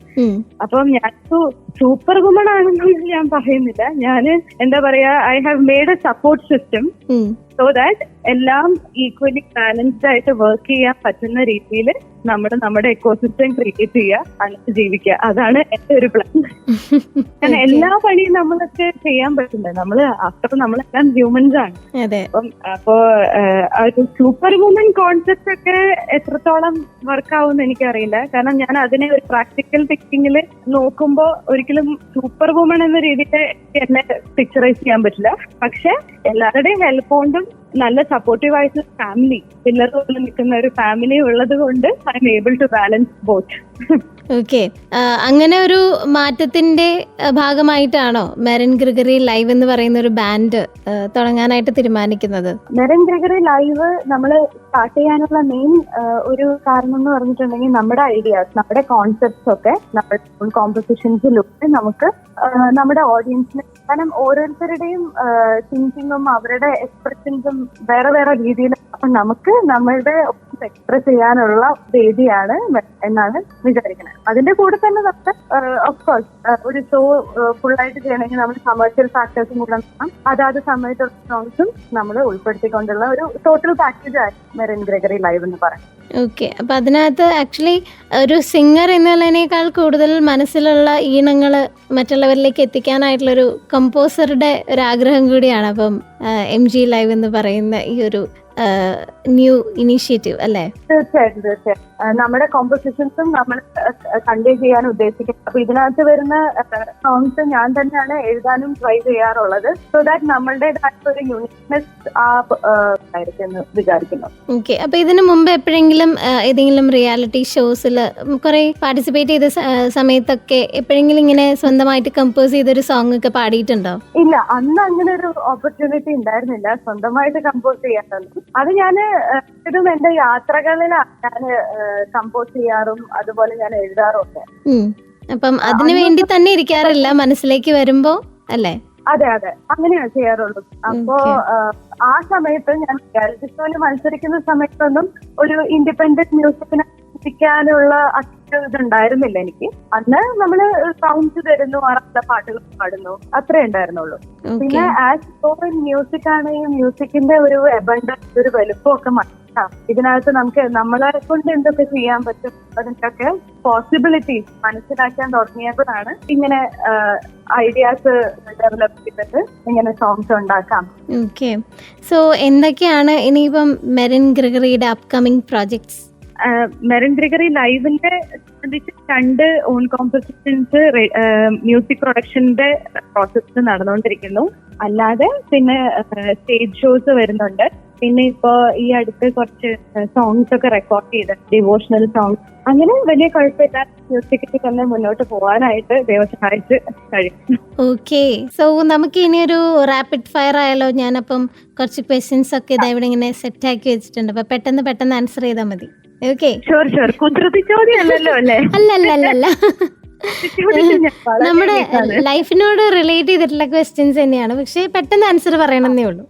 അപ്പം ഞാനൊരു സൂപ്പർ വുമൺ ആണെന്നൊന്നും ഞാൻ പറയുന്നില്ല. ഞാൻ എന്താ പറയാ, I have made A support system so that എല്ലാം ഈക്വലി ബാലൻസ്ഡ് ആയിട്ട് വർക്ക് ചെയ്യാൻ പറ്റുന്ന രീതിയിൽ നമ്മുടെ എക്കോസിസ്റ്റം ക്രിയേറ്റ് ചെയ്യുക, അങ്ങനെ ജീവിക്കുക. അതാണ് എന്റെ ഒരു പ്ലാൻ. കാരണം എല്ലാ പണിയും നമ്മൾക്ക് ചെയ്യാൻ പറ്റില്ല. നമ്മളെല്ലാം ഹ്യൂമൻസ് ആണ്. അപ്പോ ഒരു സൂപ്പർ വുമൻ കോൺസെപ്റ്റ് ഒക്കെ എത്രത്തോളം വർക്ക് ആവുമെന്ന് എനിക്കറിയില്ല. കാരണം ഞാൻ അതിനെ ഒരു പ്രാക്ടിക്കൽ തിങ്കിങ്ങിൽ നോക്കുമ്പോ ഒരിക്കലും സൂപ്പർ വുമൺ എന്ന രീതിയിൽ എന്നെ പിക്ചറൈസ് ചെയ്യാൻ പറ്റില്ല. പക്ഷെ എല്ലാവരുടെയും ഹെൽപ്പ് കൊണ്ടും നല്ല സപ്പോർട്ടീവ് ആയിട്ടുള്ള ഫാമിലി, പില്ലർ പോലെ നിൽക്കുന്ന ഒരു ഫാമിലി ഉള്ളത് കൊണ്ട് I'm able to balance both. Okay, അങ്ങനെ ഒരു മാറ്റത്തിന്റെ ഭാഗമായിട്ടാണോ മെറിൻ ഗ്രിഗറി ലൈവ് എന്ന് പറയുന്ന ഒരു ബാൻഡ് തുടങ്ങാനായിട്ട് തീരുമാനിക്കുന്നത്? മെറിൻ ഗ്രിഗറി ലൈവ് നമ്മൾ സ്റ്റാർട്ട് ചെയ്യാനുള്ള മെയിൻ ഒരു കാരണം എന്ന് പറഞ്ഞിട്ടുണ്ടെങ്കിൽ നമ്മുടെ ഐഡിയാസ്, നമ്മുടെ കോൺസെപ്റ്റ്സ് ഒക്കെ നമ്മുടെ കോമ്പോസിഷൻസിലൂടെ നമുക്ക് നമ്മുടെ ഓഡിയൻസിന്, കാരണം ഓരോരുത്തരുടെയും തിങ്കിങ്ങും അവരുടെ എക്സ്പ്രഷൻസും വേറെ വേറെ രീതിയിൽ, അപ്പൊ നമുക്ക് നമ്മളുടെ എക്സ്പ്രസ് ചെയ്യാനുള്ള വേദിയാണ് എന്നാണ് വിചാരിക്കുന്നത്. അതിന്റെ കൂടെ തന്നെ നമുക്ക് ഓഫ്കോഴ്സ് ഒരു ഷോ ഫുള്ളായിട്ട് ചെയ്യണമെങ്കിൽ നമ്മൾ കമേഴ്ഷ്യൽ ഫാക്ടേഴ്സും കൂടെ നോക്കാം. അതാത് സമയത്തുള്ള സോങ്സും നമ്മൾ ഉൾപ്പെടുത്തിക്കൊണ്ടുള്ള ഒരു ടോട്ടൽ പാക്കേജ് ആയി മെറിൻ ഗ്രിഗറി ലൈവ് എന്ന് പറയും. ഓക്കെ, അപ്പൊ അതിനകത്ത് ആക്ച്വലി ഒരു സിംഗർ എന്നുള്ളതിനേക്കാൾ കൂടുതൽ മനസ്സിലുള്ള ഈണങ്ങൾ മറ്റുള്ളവരിലേക്ക് എത്തിക്കാനായിട്ടുള്ളൊരു കമ്പോസറുടെ ഒരു ആഗ്രഹം കൂടിയാണ്. അപ്പം MG ലൈവ് എന്ന് പറയുന്ന ഈ ഒരു ന്യൂ ഇനീഷ്യേറ്റീവ് അല്ലേ? തീർച്ചയായിട്ടും നമ്മുടെ കോമ്പോസിഷൻസും നമ്മൾ കൺവേ ചെയ്യാൻ ഉദ്ദേശിക്കുന്നത്. അപ്പൊ ഇതിനകത്ത് വരുന്ന സോങ്സ് ഞാൻ തന്നെയാണ് എഴുതാനും ട്രൈ ചെയ്യാറുള്ളത്. സോ ദാറ്റ് നമ്മളുടേതായിട്ട് ഒരു യൂണിക്നെസ് ആയിരിക്കും എന്ന് വിചാരിക്കുന്നു. ഓക്കെ, അപ്പൊ ഇതിനു മുമ്പ് എപ്പോഴെങ്കിലും ഏതെങ്കിലും റിയാലിറ്റി ഷോസിൽ കുറെ പാർട്ടിസിപ്പേറ്റ് ചെയ്ത സമയത്തൊക്കെ എപ്പോഴെങ്കിലും ഇങ്ങനെ സ്വന്തമായിട്ട് കമ്പോസ് ചെയ്തൊരു സോങ് ഒക്കെ പാടിയിട്ടുണ്ടോ? ഇല്ല, അന്ന് അങ്ങനെ ഒരു ഓപ്പർച്യൂണിറ്റി ഉണ്ടായിരുന്നില്ല സ്വന്തമായിട്ട് കമ്പോസ് ചെയ്യാറുണ്ട്. അത് ഞാൻ ഇതും എന്റെ യാത്രകളിലാണ് ഞാൻ കമ്പോസ് ചെയ്യാറും അതുപോലെ ഞാൻ എഴുതാറും ഒക്കെ. അപ്പം അതിനു വേണ്ടി തന്നെ ഇരിക്കാറില്ല, മനസ്സിലേക്ക് വരുമ്പോ അല്ലേ? അതെ അതെ, അങ്ങനെയാണ് ചെയ്യാറുള്ളൂ. അപ്പോ ആ സമയത്ത് ഞാൻ റിയാലിറ്റി ഷോയിൽ മത്സരിക്കുന്ന സമയത്തൊന്നും ഒരു ഇൻഡിപെൻഡന്റ് മ്യൂസിക്കിനെ ിക്കാനുള്ള ഇതുണ്ടായിരുന്നില്ല എനിക്ക്. അന്ന് നമ്മള് സൗണ്ട്സ് തരുന്നു, ആറുള്ള പാട്ടുകൾ പാടുന്നു, അത്രേ ഉണ്ടായിരുന്നുള്ളൂ. പിന്നെ ആസ് ഫോർ മ്യൂസിക് ആണെങ്കിൽ മ്യൂസിക്കിന്റെ ഒരു അബണ്ടൻസ്, ഒരു വലുപ്പമൊക്കെ മനസ്സിലാക്കാം. ഇതിനകത്ത് നമുക്ക് നമ്മളെ കൊണ്ട് എന്തൊക്കെ ചെയ്യാൻ പറ്റും അതിൻ്റെയൊക്കെ പോസിബിലിറ്റീസ് മനസ്സിലാക്കാൻ തുടങ്ങിയപ്പോഴാണ് ഇങ്ങനെ ഐഡിയാസ് ഡെവലപ്പ് ചെയ്തിട്ട് ഇങ്ങനെ സോങ്സ് ഉണ്ടാക്കാം. ഓക്കെ, സോ എന്തൊക്കെയാണ് ഇനിയിപ്പം മെറിൻ ഗ്രിഗറിയുടെ അപ്കമിങ് പ്രോജക്ട്സ്? മെറിൻ ഗ്രിഗറി ലൈവിന്റെ സംബന്ധിച്ച് 2 ഓൺ കോമ്പോസിഷൻസ് മ്യൂസിക് പ്രൊഡക്ഷന്റെ പ്രോസസ് നടന്നുകൊണ്ടിരിക്കുന്നു. അല്ലാതെ പിന്നെ സ്റ്റേജ് ഷോസ് വരുന്നുണ്ട്. പിന്നെ ഇപ്പോ ഈ അടുത്ത് കുറച്ച് സോങ്സ് ഒക്കെ റെക്കോർഡ് ചെയ്ത് ഡിവോഷണൽ സോങ്സ്, അങ്ങനെ വലിയ കുഴപ്പമില്ല മ്യൂസിക്കിൽ തന്നെ മുന്നോട്ട് പോകാനായിട്ട് ദൈവം സഹായിച്ച് കഴിയും. ഓക്കെ, സോ നമുക്ക് ഇനി ഒരു റാപ്പിഡ് ഫയർ ആയാലോ? ഞാനപ്പം കുറച്ച് ക്വസ്റ്റ്യൻസ് ഒക്കെ ഇവിടെ ഇങ്ങനെ സെറ്റ് ആക്കി വെച്ചിട്ടുണ്ട്. അപ്പൊ പെട്ടെന്ന് ആൻസർ ചെയ്താൽ മതി. ഓക്കെ, കുസൃതി ചോദ്യം അല്ലല്ലോ അല്ലേ? അല്ലല്ല, നമ്മുടെ ലൈഫിനോട് റിലേറ്റ് ചെയ്തിട്ടുള്ള ക്വസ്റ്റ്യൻസ് തന്നെയാണ്, പക്ഷെ പെട്ടെന്ന് ആൻസർ പറയണമെന്നേ ഉള്ളൂ.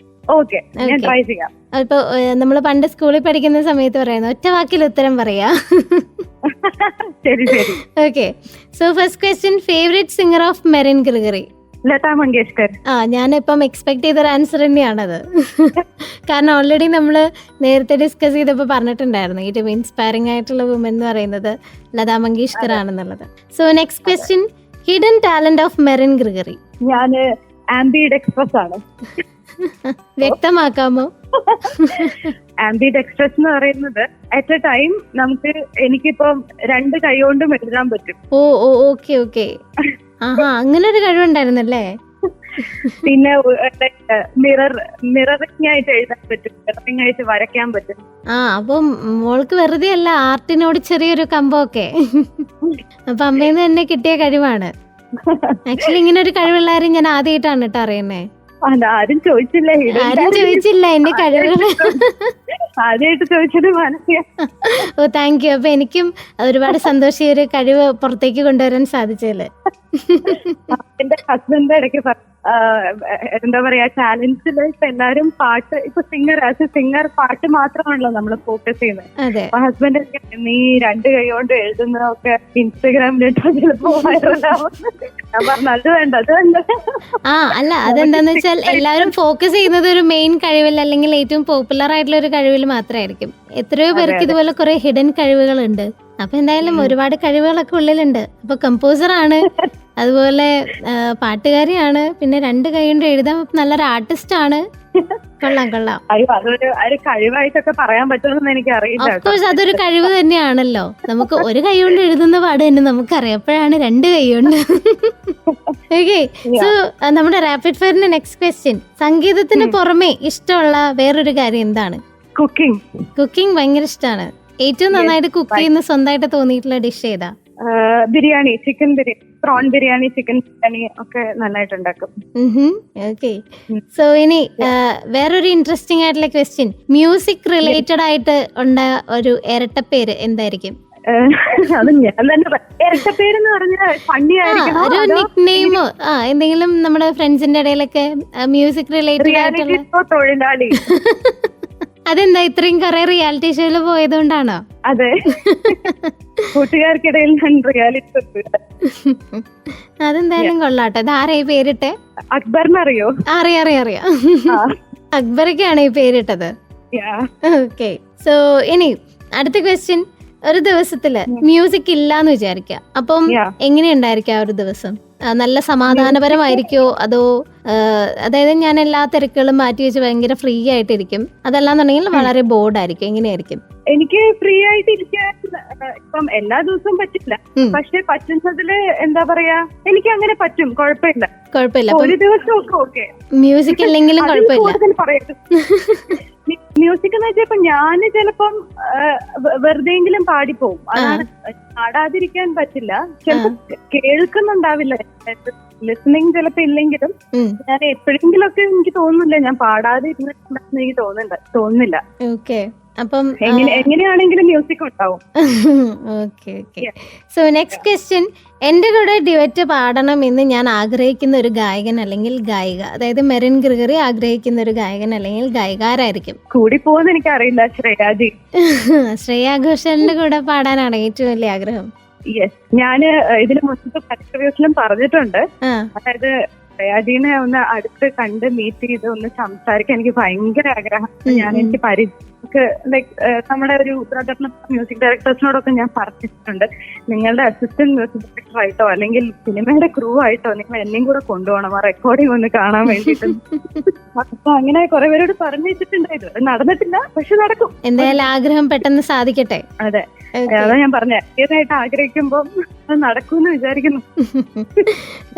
ഇപ്പൊ നമ്മള് പണ്ട് സ്കൂളിൽ പഠിക്കുന്ന സമയത്ത് പറയുന്നത് ഒറ്റ വാക്കിൽ ഉത്തരം പറയാ. Okay, so first question, favourite singer of Merin Gregory? Lata Mangeshkar. ഞാനിപ്പം എക്സ്പെക്ട് ചെയ്തൊരു ആൻസർ തന്നെയാണത്. കാരണം ഓൾറെഡി നമ്മള് നേരത്തെ ഡിസ്കസ് ചെയ്തപ്പോ പറഞ്ഞിട്ടുണ്ടായിരുന്നു ഏറ്റവും ഇൻസ്പയറിംഗ് ആയിട്ടുള്ള വുമൻ എന്ന് പറയുന്നത് ലതാ മങ്കേഷ്കർ ആണെന്നുള്ളത്. So next question, hidden talent of Merin Gregory? ഞാൻ ആംബിഡെക്സ്ട്രസ് ആണ്. വ്യക്തമാക്കാമോ? ആംബിഡെക്സ്ട്രസ് എന്ന് പറയുന്നത് അറ്റ് എ ടൈം എനിക്കിപ്പം 2 കൈ കൊണ്ടും എഴുതാൻ പറ്റും. ഓക്കെ, അങ്ങനെ ഒരു കഴിവുണ്ടായിരുന്നല്ലേ? പിന്നെ മിററിംഗ് ആയിട്ട് എഴുതാൻ പറ്റും, മിററിംഗ് ആയിട്ട് വരയ്ക്കാൻ പറ്റും. അപ്പം മോൾക്ക് വെറുതെ അല്ല ആർട്ടിനോട് ചെറിയൊരു കമ്പമൊക്കെ. അപ്പൊ അമ്മയിൽ തന്നെ കിട്ടിയ കഴിവാണ്. ആക്ച്വലി ഇങ്ങനെ ഒരു കഴിവുള്ളാരും ഞാൻ ആദ്യമായിട്ടാണ് കേട്ടോ അറിയുന്നേ. ആരും ചോദിച്ചില്ല, ആരും ചോദിച്ചില്ല എന്റെ കഴിവുകൾ. ആദ്യമായിട്ട് ചോദിച്ചത് മനസ്സിയ. ഓ താങ്ക് യു. അപ്പൊ എനിക്കും ഒരുപാട് സന്തോഷം ഈ ഒരു കഴിവ് പുറത്തേക്ക് കൊണ്ടുവരാൻ സാധിച്ചല്ലേ. എന്റെ ഹസ്ബൻഡ് ഇടയ്ക്ക് എന്താ പറയാ, ചാലഞ്ചില് ഇപ്പൊ എല്ലാരും പാട്ട്, ഇപ്പൊ സിംഗർ പാട്ട് മാത്രമാണല്ലോ നമ്മൾ ഫോക്കസ് ചെയ്യുന്നത്. അപ്പൊ ഹസ്ബൻഡ് നീ 2 കൈ കൊണ്ട് എഴുതുന്നതൊക്കെ ഇൻസ്റ്റഗ്രാമിലിട്ടോ ചിലപ്പോ വൈറലാവും. ഞാൻ പറഞ്ഞു അത് വേണ്ട, അത് വേണ്ട. അല്ല അതെന്താന്ന് വെച്ചാൽ എല്ലാവരും ഫോക്കസ് ചെയ്യുന്നത് ഒരു മെയിൻ കഴിവിൽ അല്ലെങ്കിൽ ഏറ്റവും പോപ്പുലർ ആയിട്ടുള്ള ഒരു കഴിവിൽ മാത്രമായിരിക്കും. എത്രയോ പേർക്ക് ഇതുപോലെ കുറെ ഹിഡൻ കഴിവുകളുണ്ട്. അപ്പൊ എന്തായാലും ഒരുപാട് കഴിവുകളൊക്കെ ഉള്ളിലുണ്ട്. അപ്പൊ കമ്പോസർ ആണ്, അതുപോലെ പാട്ടുകാരിയാണ്, പിന്നെ 2 കൈ കൊണ്ട് എഴുതാൻ നല്ലൊരു ആർട്ടിസ്റ്റ് ആണ്. കൊള്ളാം കൊള്ളാം. അതൊരു കഴിവായിട്ടൊക്കെ പറയാൻ പറ്റുമെന്ന് എനിക്ക് അറിയില്ല. ഓഫ്കോഴ്സ് അതൊരു കഴിവ് തന്നെയാണല്ലോ. നമുക്ക് ഒരു കൈ കൊണ്ട് എഴുതുന്ന പാട് തന്നെ നമുക്കറിയാം, എപ്പോഴാണ് 2 കൈ കൊണ്ട്. ഓക്കെ, സോ നമ്മുടെ റാപ്പിഡ് ഫയറിന്റെ നെക്സ്റ്റ് ക്വസ്റ്റ്യൻ, സംഗീതത്തിന് പുറമെ ഇഷ്ടമുള്ള വേറൊരു കാര്യം എന്താണ്? കുക്കിംഗ് ഭയങ്കര ഇഷ്ടമാണ്. ഏറ്റവും നന്നായിട്ട് കുക്ക് ചെയ്യുന്ന സ്വന്തമായിട്ട് തോന്നിയിട്ടുള്ള ഡിഷ് ഏതാ? Biryani, chicken biryani, prawn biryani, chicken biryani ഒക്കെ നന്നായിട്ട് ഉണ്ടാക്കും. ഓക്കെ, സോ ഇനി വേറൊരു ഇൻട്രസ്റ്റിംഗ് ആയിട്ടുള്ള ക്വസ്റ്റ്യൻ, മ്യൂസിക് റിലേറ്റഡ് ആയിട്ട് ഉണ്ട ഒരു ഇരട്ടപ്പേര് എന്തായിരിക്കും? അത് ഞാൻ തന്നെ ഇരട്ടപ്പേരെന്ന് പറഞ്ഞാൽ ഫണ്ണി ആയിരിക്കണം, ഒരു നിക് നെയിം എന്തെങ്കിലും നമ്മുടെ ഫ്രണ്ട്സിന്റെ ഇടയിലൊക്കെ മ്യൂസിക് റിലേറ്റഡ് ആയിട്ടുള്ള. തൊഴിലാളി. അതെന്താ ഇത്രയും കുറെ റിയാലിറ്റി ഷോയില് പോയതുകൊണ്ടാണോ? അതെ, കൂട്ടുകാർക്കിടയിൽ ഞാൻ റിയാലിറ്റി. അതെന്തായാലും കൊള്ളാട്ടെ. ഇത് ആരെയും പേരിട്ടെ? അക്ബറിനറിയോ? അറിയാം. അക്ബറൊക്കെയാണ് ഈ പേരിട്ടത്. ഓക്കെ, സോ ഇനി അടുത്ത ക്വസ്റ്റ്യൻ, ഒരു ദിവസത്തില് മ്യൂസിക് ഇല്ലാന്ന് വിചാരിക്കുക, അപ്പം എങ്ങനെയുണ്ടായിരിക്കും ആ ഒരു ദിവസം? നല്ല സമാധാനപരമായിരിക്കോ അതോ അതായത് ഞാൻ എല്ലാ തിരക്കുകളും മാറ്റി വെച്ച് ഭയങ്കര ഫ്രീ ആയിട്ടിരിക്കും, അതല്ലാന്നുണ്ടെങ്കിൽ വളരെ ബോർഡായിരിക്കും, എങ്ങനെയായിരിക്കും? എനിക്ക് ഫ്രീ ആയിട്ടിരിക്കാൻ ഇപ്പം എല്ലാ ദിവസവും പറ്റില്ല, പക്ഷെ പറ്റുന്നതില് എന്താ പറയാ, എനിക്ക് അങ്ങനെ പറ്റും, കുഴപ്പമില്ല. ഒരു ദിവസം ഒക്കെ ഓക്കെ, മ്യൂസിക് ഇല്ലെങ്കിലും കുഴപ്പമില്ല. മ്യൂസിക് എന്ന് വെച്ചാൽ ഇപ്പൊ ഞാന് ചിലപ്പം വെറുതെയെങ്കിലും പാടിപ്പോവും, അതാണ്. പാടാതിരിക്കാൻ പറ്റില്ല, ചിലപ്പോ കേൾക്കുന്നുണ്ടാവില്ല, ലിസണിങ് ചിലപ്പോ ഇല്ലെങ്കിലും ഞാൻ എപ്പോഴെങ്കിലും ഒക്കെ എനിക്ക് തോന്നുന്നില്ല ഞാൻ പാടാതെ ഇരുന്നിട്ടുണ്ടെന്ന് എനിക്ക് തോന്നുന്നില്ല. ഓക്കെ, അപ്പം എങ്ങനെയാണെങ്കിലും മ്യൂസിക് ഉണ്ടാവും. ഓക്കെ. സോ നെക്സ്റ്റ് ക്വസ്റ്റ്യൻ, എന്റെ കൂടെ ഡ്യുവറ്റ് പാടണം എന്ന് ഞാൻ ആഗ്രഹിക്കുന്ന ഒരു ഗായകൻ അല്ലെങ്കിൽ ഗായിക, അതായത് മെറിൻ ഗ്രിഗറി ആഗ്രഹിക്കുന്ന ഒരു ഗായകൻ അല്ലെങ്കിൽ ഗായിക ആരായിരിക്കും? കൂടി പോകുന്ന എനിക്ക് അറിയില്ല, ശ്രേയാജി. ശ്രേയാ ഘോഷലിന്റെ കൂടെ പാടാനാണ് ഏറ്റവും വലിയ ആഗ്രഹം? യെസ്, ഞാന് ഇതിന് മുൻപ് പരീക്ഷയിലും പറഞ്ഞിട്ടുണ്ട്. അതായത് ശ്രേയാജീനെ ഒന്ന് അടുത്ത് കണ്ട് മീറ്റ് ചെയ്ത് ഒന്ന് സംസാരിക്കാൻ എനിക്ക് ഭയങ്കര ആഗ്രഹം. എനിക്ക് ലൈക് നമ്മുടെ ഒരു ബ്രദറിന് മ്യൂസിക് ഡയറക്ടേഴ്സിനോടൊക്കെ ഞാൻ പറഞ്ഞിട്ടുണ്ട്, നിങ്ങളുടെ അസിസ്റ്റന്റ് മ്യൂസിക് ഡയറക്ടർ ആയിട്ടോ അല്ലെങ്കിൽ സിനിമയുടെ ക്രൂ ആയിട്ടോ നിങ്ങൾ എന്നെയും കൂടെ കൊണ്ടുപോകണം ആ റെക്കോർഡിംഗ് ഒന്ന് കാണാൻ വേണ്ടിയിട്ട്. അപ്പൊ അങ്ങനെ കുറെ പേരോട് പറഞ്ഞു വെച്ചിട്ടുണ്ടായിരുന്നു, നടന്നിട്ടില്ല, പക്ഷെ നടക്കും. എന്തായാലും ആഗ്രഹം പെട്ടെന്ന് സാധിക്കട്ടെ. അതെ, അതാ ഞാൻ പറഞ്ഞ ഏതായിട്ട് ആഗ്രഹിക്കുമ്പോ അത് നടക്കുമെന്ന് വിചാരിക്കുന്നു.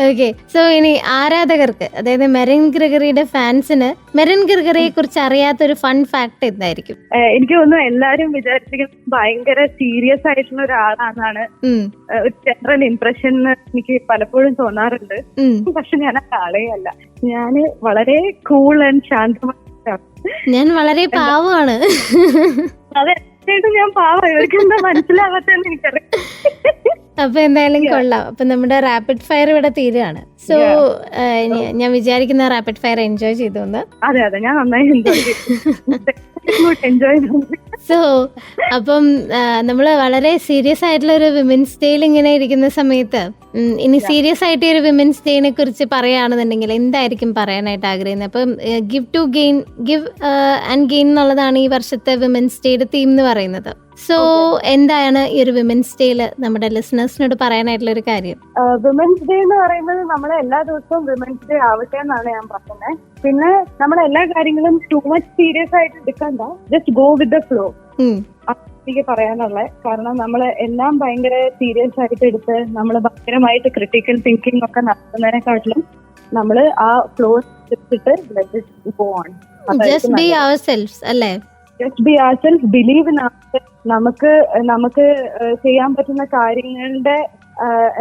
ഓക്കെ, സോ ഇനി ആരാധകർക്ക്, അതായത് മെറിൻ ഗ്രിഗറിയുടെ ഫാൻസിന് മെറിൻ ഗ്രിഗറിയെ കുറിച്ച് അറിയാത്തൊരു ഫൺ ഫാക്ട് എന്തായിരിക്കും? എനിക്ക് തോന്നുന്നു എല്ലാരും വിചാരിച്ചിരിക്കുന്നത് ഭയങ്കര സീരിയസ് ആയിട്ടുള്ള ഒരാളാണെന്നാണ് ഒരു ജനറൽ ഇംപ്രഷൻ എനിക്ക് പലപ്പോഴും തോന്നാറുണ്ട്. പക്ഷെ ഞാൻ ആ ആളേ അല്ല, ഞാന് വളരെ കൂൾ ആൻഡ് ശാന്തമാണ്. ഞാൻ വളരെ പാവമാണ്. അതെ, ഞാൻ പാവം, ഇവർക്ക് എന്താ മനസ്സിലാവാത്തെന്ന് എനിക്കറിയാം. അപ്പൊ എന്തായാലും കൊള്ളാം. അപ്പൊ നമ്മുടെ റാപ്പിഡ് ഫയർ ഇവിടെ തീരുകയാണ്. സോ ഞാൻ വിചാരിക്കുന്ന റാപ്പിഡ് ഫയർ എൻജോയ് ചെയ്തു. അതെ, ഞാൻ നന്നായി എൻജോയ് ചെയ്തു. സോ അപ്പം നമ്മള് വളരെ സീരിയസ് ആയിട്ടുള്ള ഒരു വിമൻസ് ഡേയിൽ ഇങ്ങനെ ഇരിക്കുന്ന സമയത്ത് ഇനി സീരിയസ് ആയിട്ട് ഒരു വിമൻസ് ഡേനെ കുറിച്ച് പറയുകയാണെന്നുണ്ടെങ്കിൽ എന്തായിരിക്കും പറയാനായിട്ട് ആഗ്രഹിക്കുന്നത്? അപ്പം ഗിവ് ആൻഡ് ഗെയിൻ എന്നുള്ളതാണ് ഈ വർഷത്തെ വിമൻസ് ഡേയുടെ തീം എന്ന് പറയുന്നത്. സോ എന്താണ് ഈ ഒരു വിമൻസ് ഡേയില് നമ്മുടെ ലിസണേഴ്സിനോട് പറയാനായിട്ടുള്ള ഒരു കാര്യം? വിമൻസ് ഡേ എന്ന് പറയുന്നത് നമ്മളെ എല്ലാ ദിവസവും വിമൻസ് ഡേ ആവട്ടെ എന്നാണ് ഞാൻ പറയുന്നത്. പിന്നെ നമ്മുടെ എല്ലാ കാര്യങ്ങളും ടു മച്ച് സീരിയസ് ആയിട്ട് എടുക്കണ്ട, just go with the flow. എനിക്ക് പറയാനുള്ളത്, കാരണം നമ്മള് എല്ലാം ഭയങ്കര സീരിയസ് ആയിട്ട് എടുത്ത് നമ്മൾ ഭയങ്കരമായിട്ട് ക്രിട്ടിക്കൽ തിങ്കിങ് ഒക്കെ നടത്തുന്നതിനെക്കാട്ടിലും നമ്മള് ആ ഫ്ലോ എടുത്തിട്ട് go on. Just be ourselves അല്ലേ? Just be ourself, believe in നമുക്ക് ചെയ്യാൻ പറ്റുന്ന കാര്യങ്ങളുടെ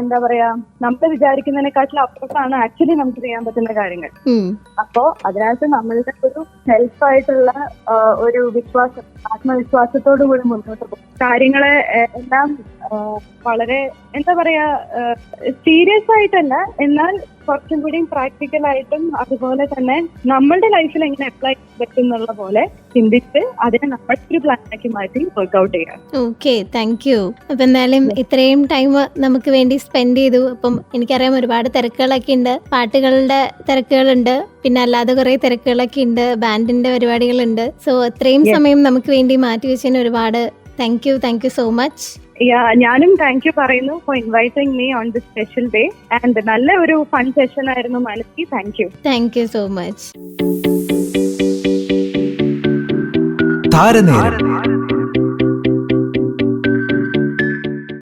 എന്താ പറയാ, നമ്മൾ വിചാരിക്കുന്നതിനെക്കാട്ടിലും അപ്പുറത്താണ് ആക്ച്വലി നമുക്ക് ചെയ്യാൻ പറ്റുന്ന കാര്യങ്ങൾ. അപ്പോ അതിനകത്ത് നമ്മളുടെ ഒരു സെൽഫായിട്ടുള്ള ഒരു വിശ്വാസം, ആത്മവിശ്വാസത്തോടു കൂടി മുന്നോട്ട് പോകും. കാര്യങ്ങളെ എല്ലാം വളരെ എന്താ പറയാ, സീരിയസ് ആയിട്ടല്ല, എന്നാൽ കുറച്ചും കൂടി പ്രാക്ടിക്കൽ ആയിട്ടും അതുപോലെ തന്നെ നമ്മളുടെ ലൈഫിൽ എങ്ങനെ അപ്ലൈ പറ്റുന്നുള്ള പോലെ ചിന്തിച്ച് അതിനെ നമ്മുടെ ഒരു പ്ലാനാക്കി മാറ്റി വർക്ക്ഔട്ട് ചെയ്യാം. Okay, thank you. അപ്പൊ എന്തായാലും ഇത്രയും ടൈം നമുക്ക് വേണ്ടി സ്പെൻഡ് ചെയ്തു. അപ്പം എനിക്കറിയാം ഒരുപാട് തിരക്കുകളൊക്കെ ഉണ്ട്, പാട്ടുകളുടെ തിരക്കുകളുണ്ട്, പിന്നെ അല്ലാതെ കുറെ തിരക്കുകളൊക്കെ ഉണ്ട്, ബാൻഡിന്റെ പരിപാടികളുണ്ട്. സോ ഇത്രയും സമയം നമുക്ക് വേണ്ടി മാറ്റി വെച്ചതിന് ഒരുപാട് താങ്ക് യു സോ മച്ച്. ഞാനും താങ്ക് യു പറയുന്നു for inviting me on this special day. And നല്ല ഒരു ഫൺ സെഷൻ ആയിരുന്നു Manasi. Thank you so much. താരനേരം